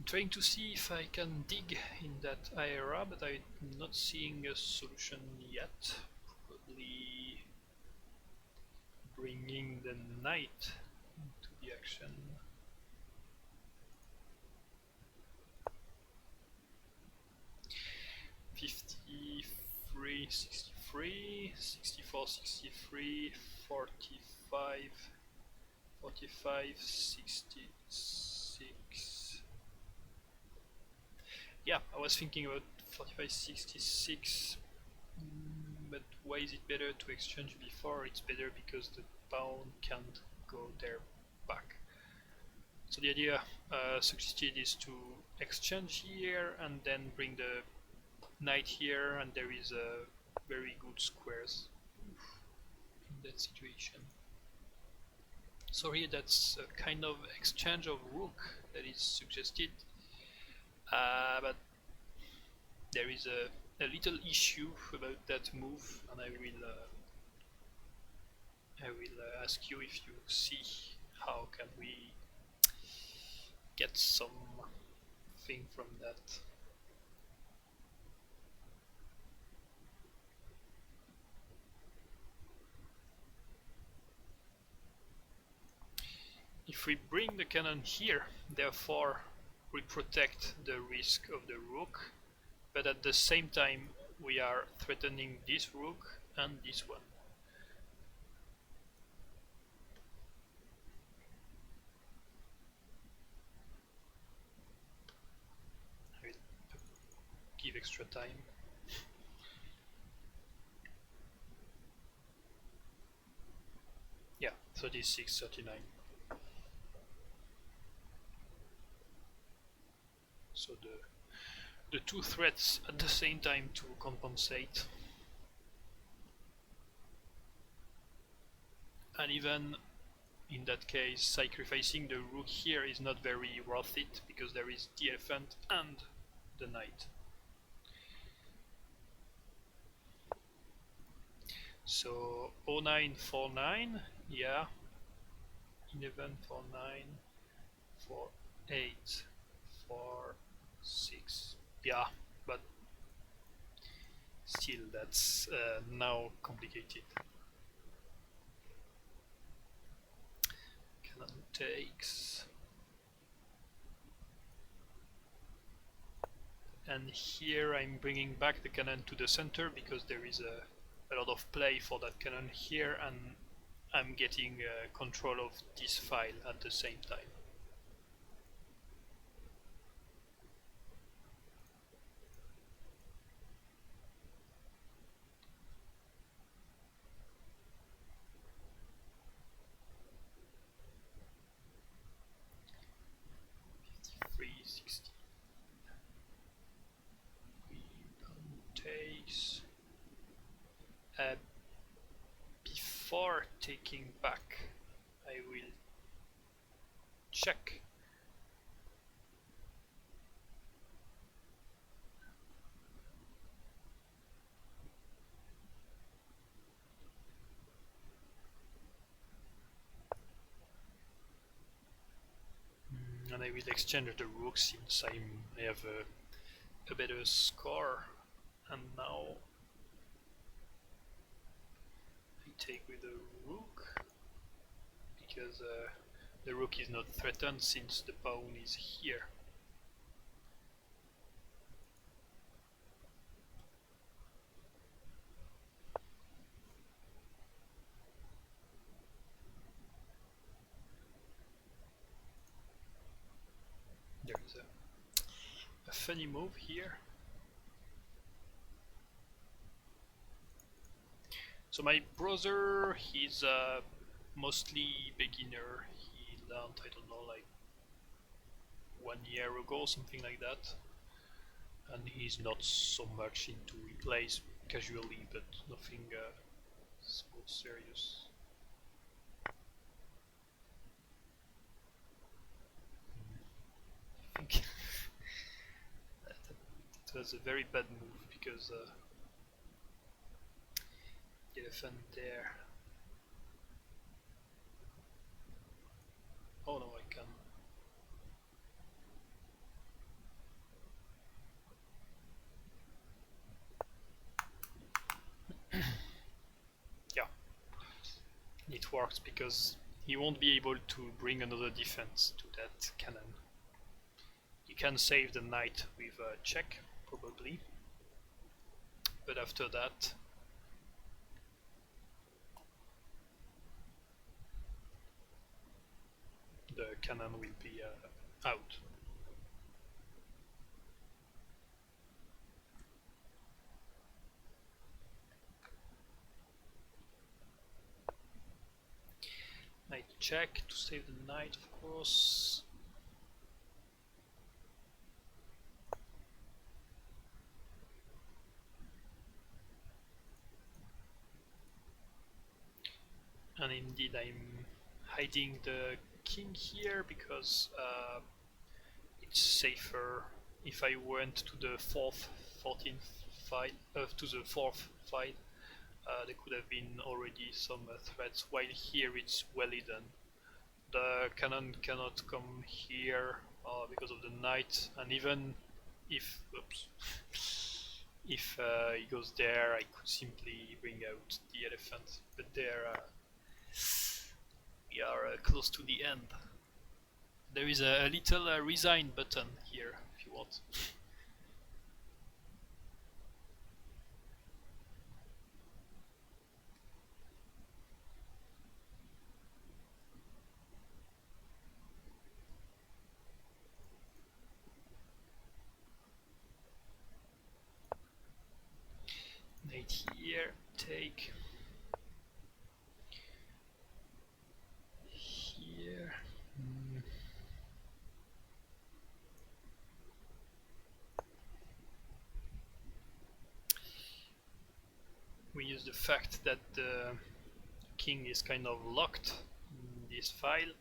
trying to see if I can dig in that area, but I'm not seeing a solution yet. Probably bringing the knight into the action. '53, 63, 64, 63, 45, 45, 66. Yeah, I was thinking about 45, 66. But why is it better to exchange before? It's better because the pawn can't go there back. So the idea suggested is to exchange here and then bring the knight here, and there is a very good squares in that situation. So here that's a kind of exchange of rook that is suggested, but there is a little issue about that move, and I will ask you if you see how can we get something from that. If we bring the cannon here, therefore we protect the risk of the rook, but at the same time we are threatening this rook and this one. I will give extra time. Yeah, 36, 39. So the two threats at the same time to compensate. And even in that case, sacrificing the rook here is not very worth it, because there is the elephant and the knight. So 0949, yeah, 1149, 48, 46, yeah, but still that's now complicated. Cannon takes, and here I'm bringing back the cannon to the center because there is a lot of play for that cannon here, and I'm getting control of this file at the same time. Takes. Before taking back, I will check. And I will exchange the rook since I have a better score, and now I take with the rook because the rook is not threatened since the pawn is here. There is a funny move here. So my brother, he's mostly beginner. He learned, I don't know, like 1 year ago, something like that. And he's not so much into, he plays casually, but nothing so serious. I think that was a very bad move because the elephant there. Oh no, I can. it works because he won't be able to bring another defense to that cannon. He can save the knight with a check, probably, but after that the cannon will be out. Knight check to save the knight, of course. And indeed I'm hiding the king here because it's safer if I went to the 14th file, to the 4th file. There could have been already some threats, while here it's well hidden. The cannon cannot come here because of the knight, and even if, oops, if he goes there, I could simply bring out the elephant, but there we are close to the end. There is a little resign button here if you want. Knight here, take. Here. We use the fact that the king is kind of locked in this file,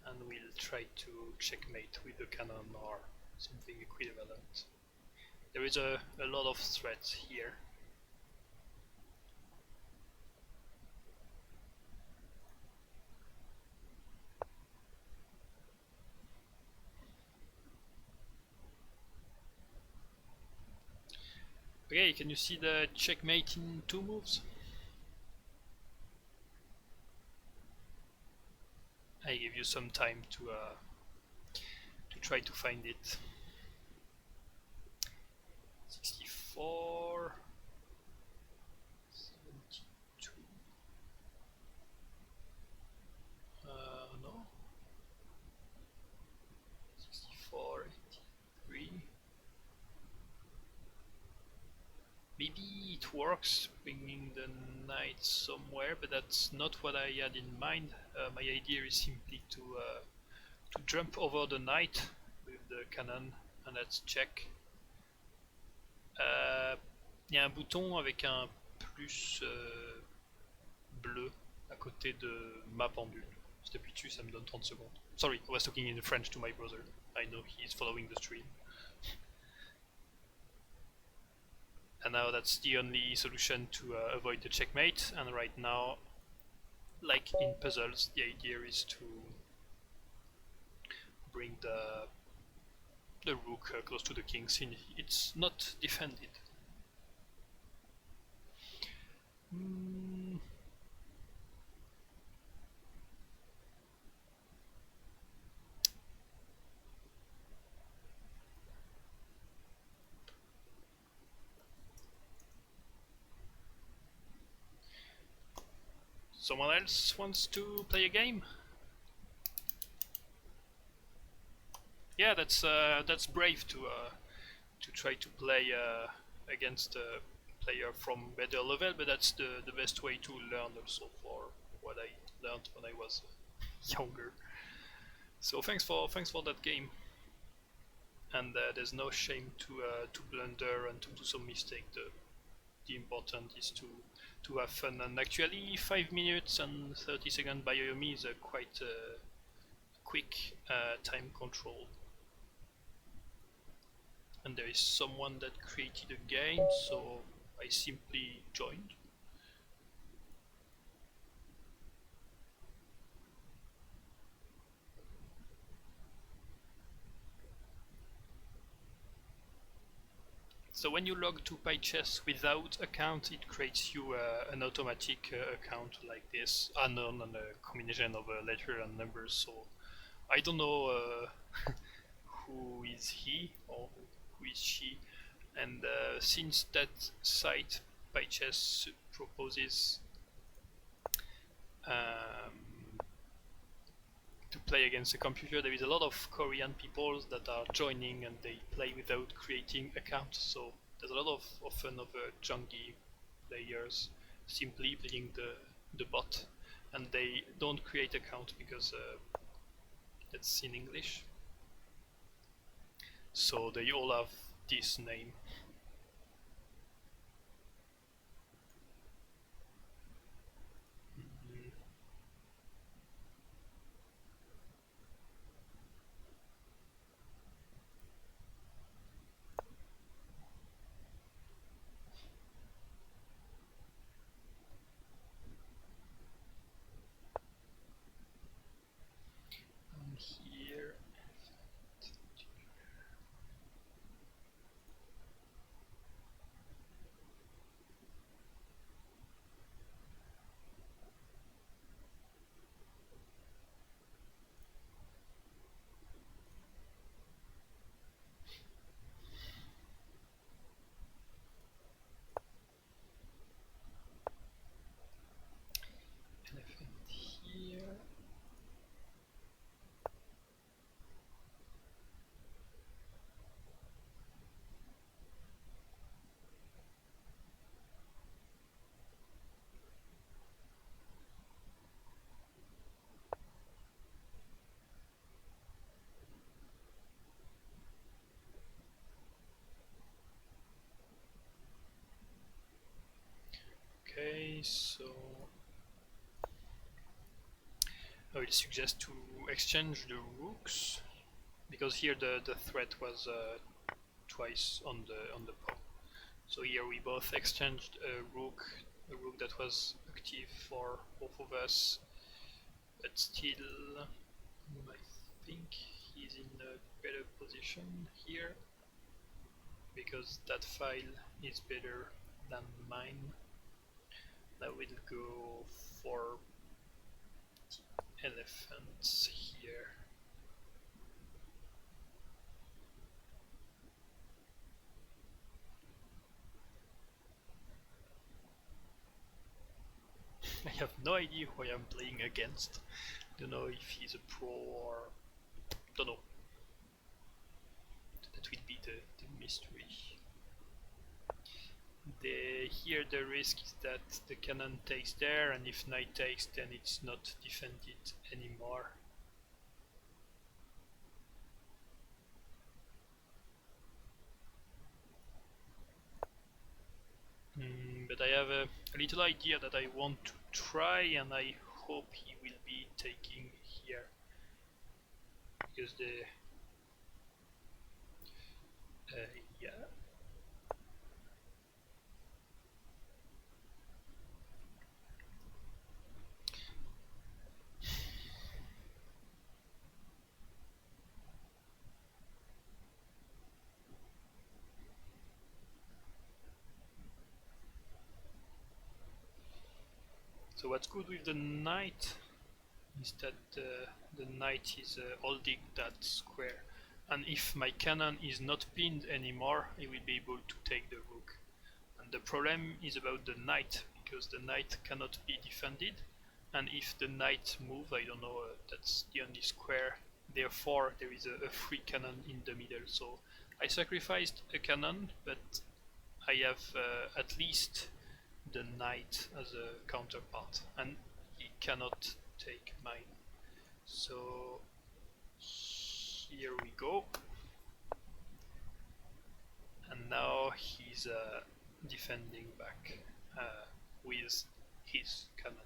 and we'll try to checkmate with the cannon or something equivalent. There is a lot of threats here. Okay, can you see the checkmate in 2 moves? I give you some time to try to find it. 64, 72. No. 64, 83. Maybe it works bringing the knight somewhere, but that's not what I had in mind. My idea is simply to jump over the knight with the cannon, and that's check. Il y a un bouton avec un plus bleu à côté de ma pendule. Si t'appuies dessus, ça me donne 30 secondes. Sorry, I was talking in French to my brother. I know he's following the stream. And now that's the only solution to avoid the checkmate, and right now, like in puzzles, the idea is to bring the rook close to the king, since it's not defended. Someone else wants to play a game? Yeah, that's brave to try to play against a player from better level, but that's the best way to learn also for what I learned when I was younger. So thanks for that game. And there's no shame to blunder and to do some mistake. The important is to have fun, and actually 5 minutes and 30 seconds by Yomi is a quite quick time control. And there is someone that created a game, so I simply joined. So when you log to Pychess without account, it creates you an automatic account like this, unknown and a combination of a letter and numbers. So I don't know who is he or who is she. And since that site Pychess proposes um, to play against a computer, there is a lot of Korean people that are joining and they play without creating accounts. So there's a lot of often of Janggi players simply playing the bot, and they don't create account because that's in English. So they all have this name. Mm, and here, elephant here. Okay, so I will suggest to exchange the rooks because here the threat was twice on the pawn. So here we both exchanged a rook that was active for both of us, but still I think he's in a better position here because that file is better than mine. I will go for elephants here. I have no idea who I am playing against. Don't know if he's a pro or don't know. That will be the mystery. Here the risk is that the cannon takes there, and if knight takes, then it's not defended anymore. But I have a little idea that I want to try, and I hope he will be taking here because the yeah. So what's good with the knight is that the knight is holding that square, and if my cannon is not pinned anymore, I will be able to take the rook. And the problem is about the knight, because the knight cannot be defended, and if the knight moves, I don't know, that's the only square, therefore there is a free cannon in the middle. So I sacrificed a cannon, but I have at least the knight as a counterpart, and he cannot take mine. So here we go, and now he's defending back with his cannon.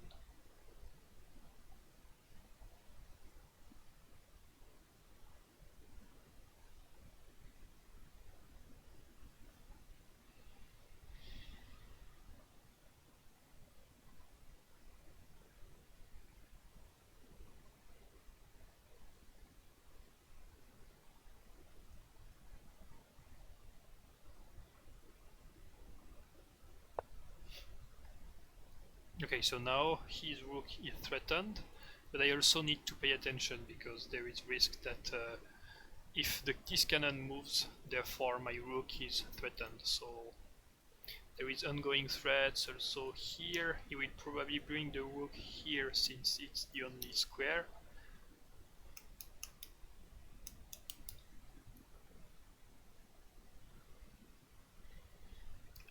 Okay, so now his rook is threatened, but I also need to pay attention because there is risk that if this cannon moves, therefore my rook is threatened. So there is ongoing threats also here. He will probably bring the rook here since it's the only square.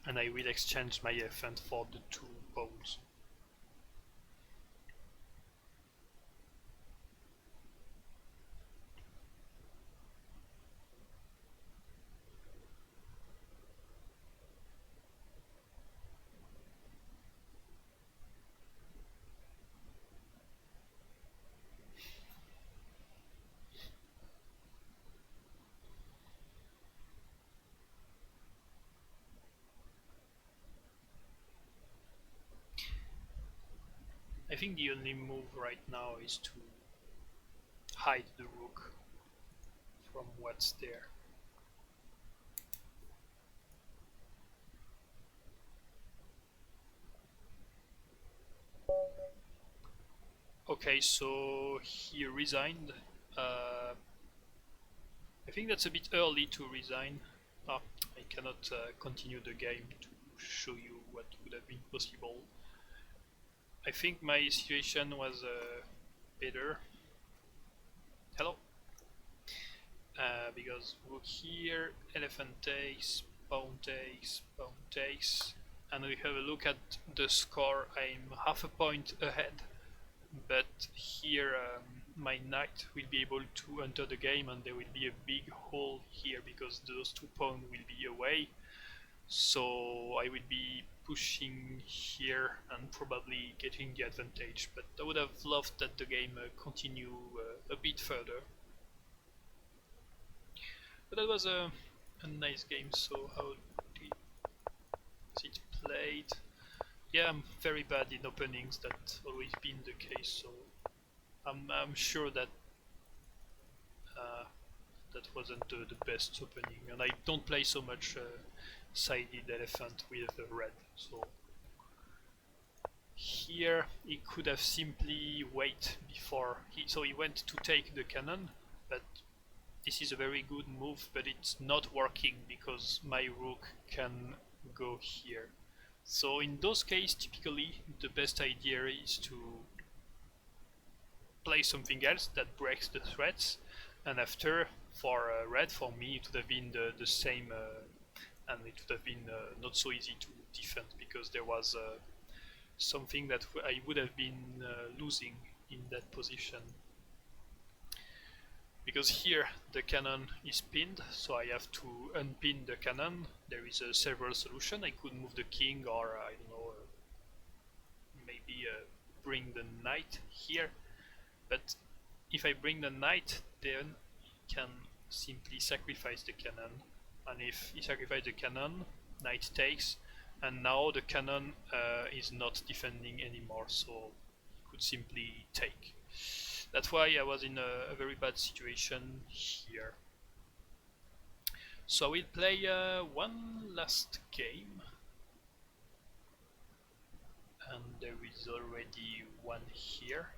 And I will exchange my elephant for the two pawns. I think the only move right now is to hide the rook from what's there. Okay, so he resigned. I think that's a bit early to resign. Ah, I cannot continue the game to show you what would have been possible. I think my situation was better. Hello? Because rook here, elephant takes, pawn takes, pawn takes, and we have a look at the score. I'm half a point ahead, but here my knight will be able to enter the game and there will be a big hole here because those two pawns will be away. So I will be pushing here and probably getting the advantage, but I would have loved that the game continue a bit further. But that was a nice game. So how is it played? Yeah, I'm very bad in openings. That's always been the case. So I'm sure that uh, that wasn't the best opening, and I don't play so much sided elephant with red. So here he could have simply wait before so he went to take the cannon, but this is a very good move, but it's not working because my rook can go here. So in those cases, typically the best idea is to play something else that breaks the threats, and after for red, for me it would have been the same, and it would have been not so easy to defend because there was something that I would have been losing in that position. Because here the cannon is pinned, so I have to unpin the cannon. There is a several solution. I could move the king, or I don't know, maybe bring the knight here. But if I bring the knight, then he can simply sacrifice the cannon. And if he sacrifices the cannon, knight takes, and now the cannon is not defending anymore, so he could simply take. That's why I was in a very bad situation here. So we'll play one last game. And there is already one here.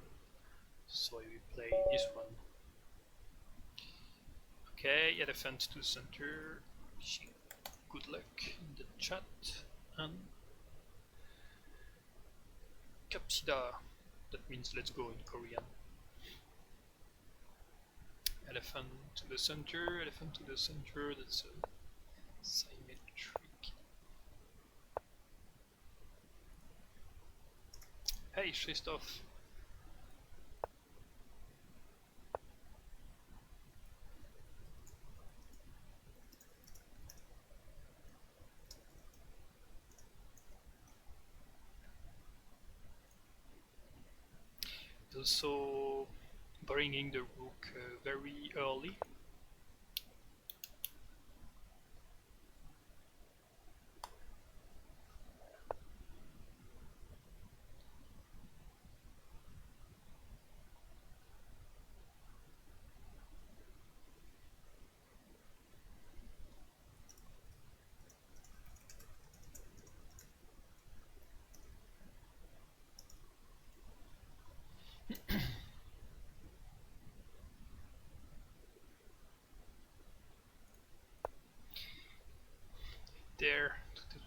So I will play this one. Okay, elephant to center. Good luck in the chat. And Kapsida. That means let's go in Korean. Elephant to the center, elephant to the center, that's a symmetric. Hey, Christoph. Also bringing the rook very early.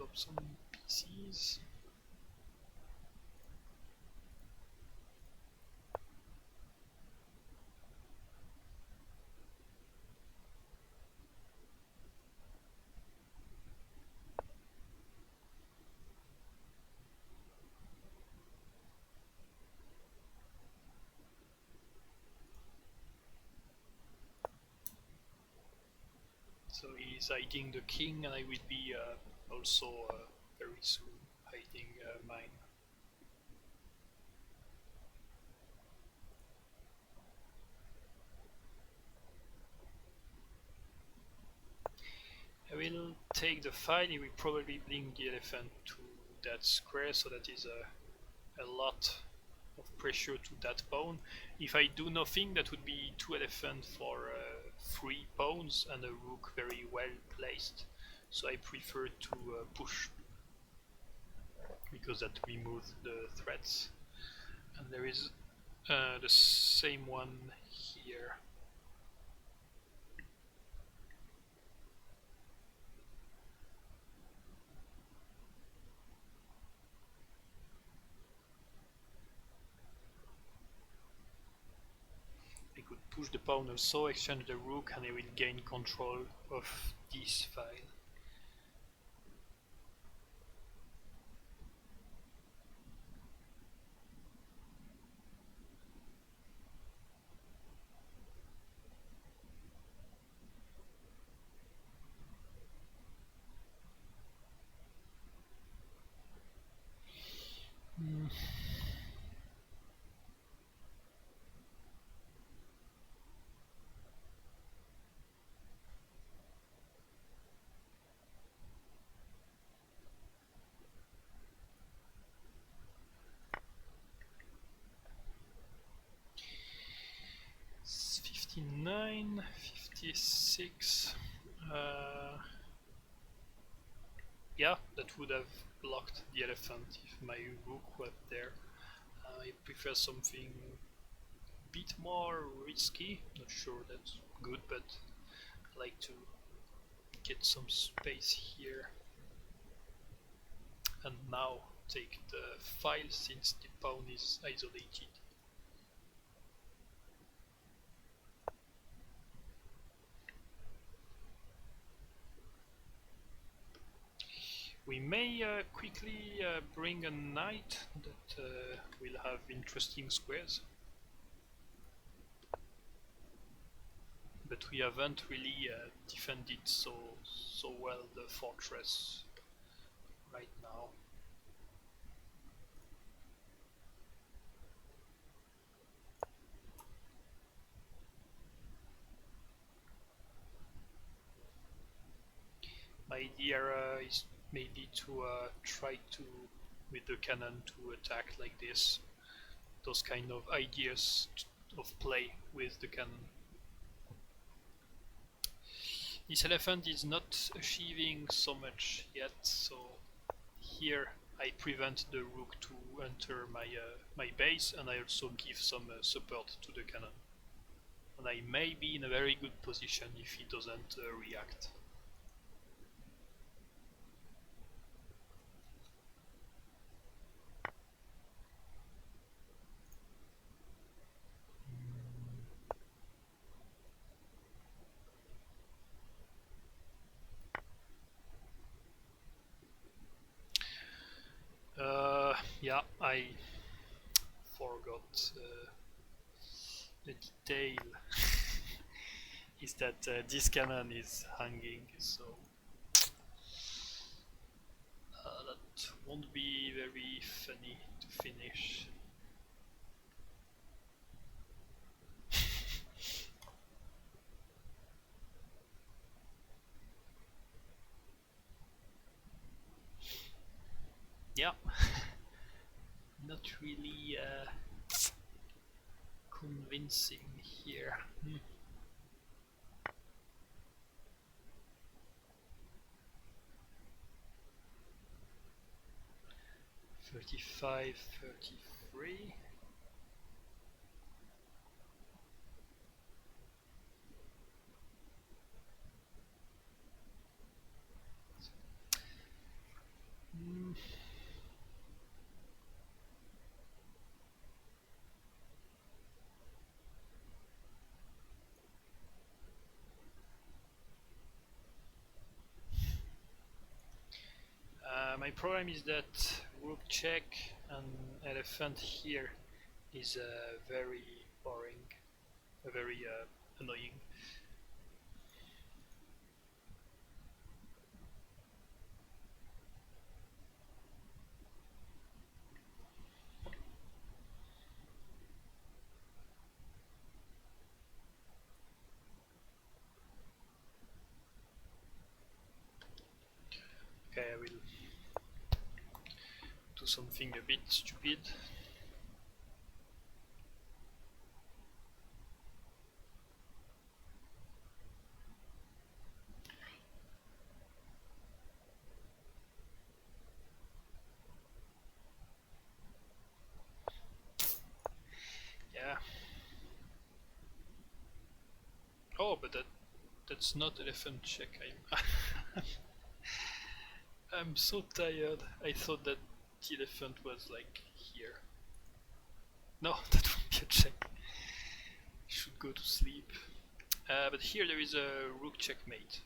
develop some PCs. So he's hiding the king, and I will be also very soon hiding mine. I will take the file. He will probably bring the elephant to that square, so that is a lot of pressure to that pawn. If I do nothing, that would be 2 elephants for 3 pawns and a rook very well placed. So I prefer to push, because that removes the threats. And there is the same one here. I could push the pawn also, exchange the rook, and I will gain control of this file. Mm. It's 59, 56. Yeah, that would have blocked the elephant if my rook was there. I prefer something a bit more risky. Not sure that's good, but I like to get some space here. And now take the file since the pawn is isolated. We may quickly bring a knight that will have interesting squares. But we haven't really defended so well the fortress right now. My idea is maybe to try to, with the cannon, to attack like this. Those kind of ideas of play with the cannon. This elephant is not achieving so much yet, so here I prevent the rook to enter my base, and I also give some support to the cannon. And I may be in a very good position if he doesn't react. Yeah, I forgot the detail is that this cannon is hanging, so that won't be very funny to finish. Yeah, not really convincing here. 35, 33. My problem is that rook check and elephant here is very boring, very annoying. Okay, I will do something a bit stupid. Yeah. Oh, but that's not elephant check. I'm so tired. I thought that the elephant was like here. No, that would be a check. Should go to sleep. But here there is a rook checkmate.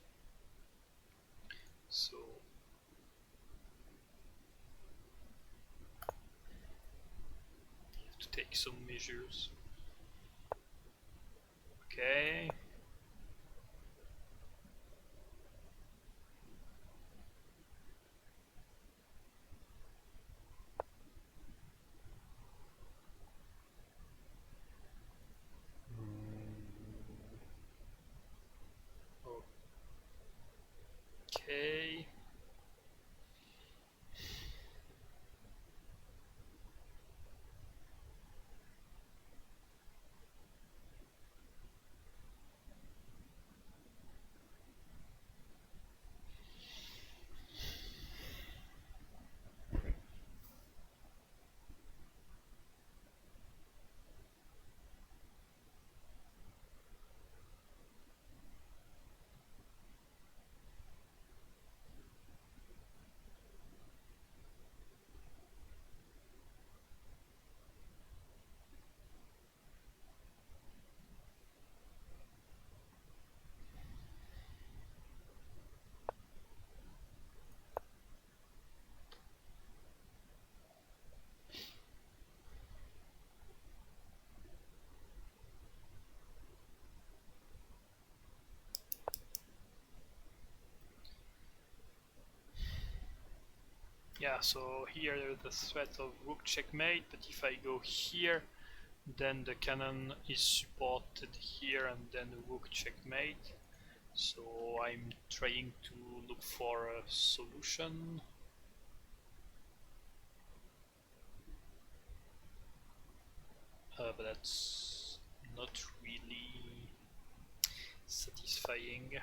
So you have to take some measures. Okay. Okay. Yeah, so here there's the threat of rook checkmate, but if I go here, then the cannon is supported here and then rook checkmate. So I'm trying to look for a solution. But that's not really satisfying.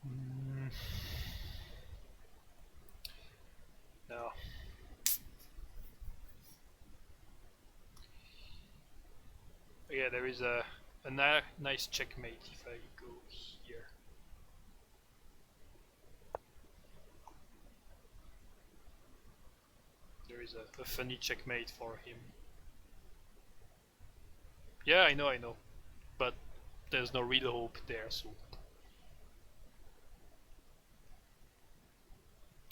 Mm. No. Yeah, there is a nice checkmate if I go here. There is a funny checkmate for him. Yeah, I know. But there's no real hope there, so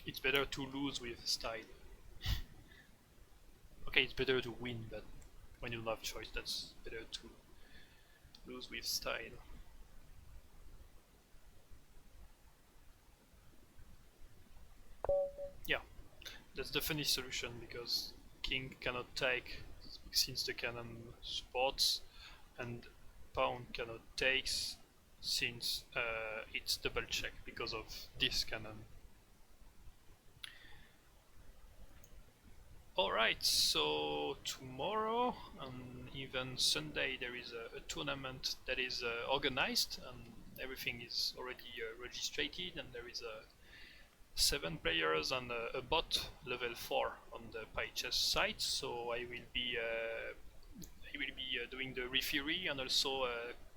it's better to lose with style. Okay, it's better to win, but when you don't have choice, that's better to lose with style. Yeah, that's the funny solution because king cannot take since the cannon supports, and pawn cannot take since it's double check because of this cannon. Alright, so tomorrow and even Sunday there is a tournament that is organized and everything is already registered, and there is 7 players and a bot level 4 on the Pychess site, so I will be doing the referee and also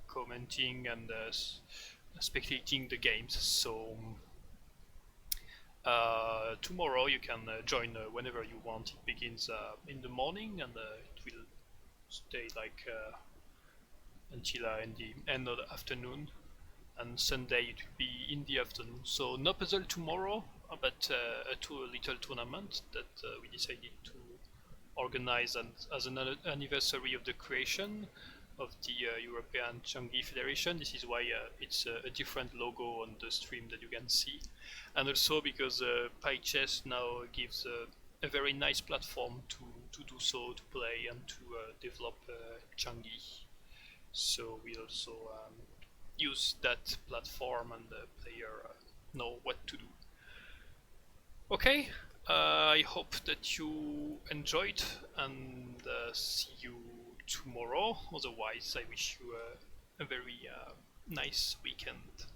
commenting and spectating the games. So tomorrow you can join whenever you want. It begins in the morning and it will stay like until in the end of the afternoon. And Sunday it will be in the afternoon. So no puzzle tomorrow, but a little tournament that we decided to organize as an anniversary of the creation of the European Janggi Federation. This is why it's a different logo on the stream that you can see, and also because Pychess now gives a very nice platform to do so, to play and to develop Janggi. So we also use that platform and the player know what to do. Okay, I hope that you enjoyed and see you tomorrow. Otherwise, I wish you a very nice weekend.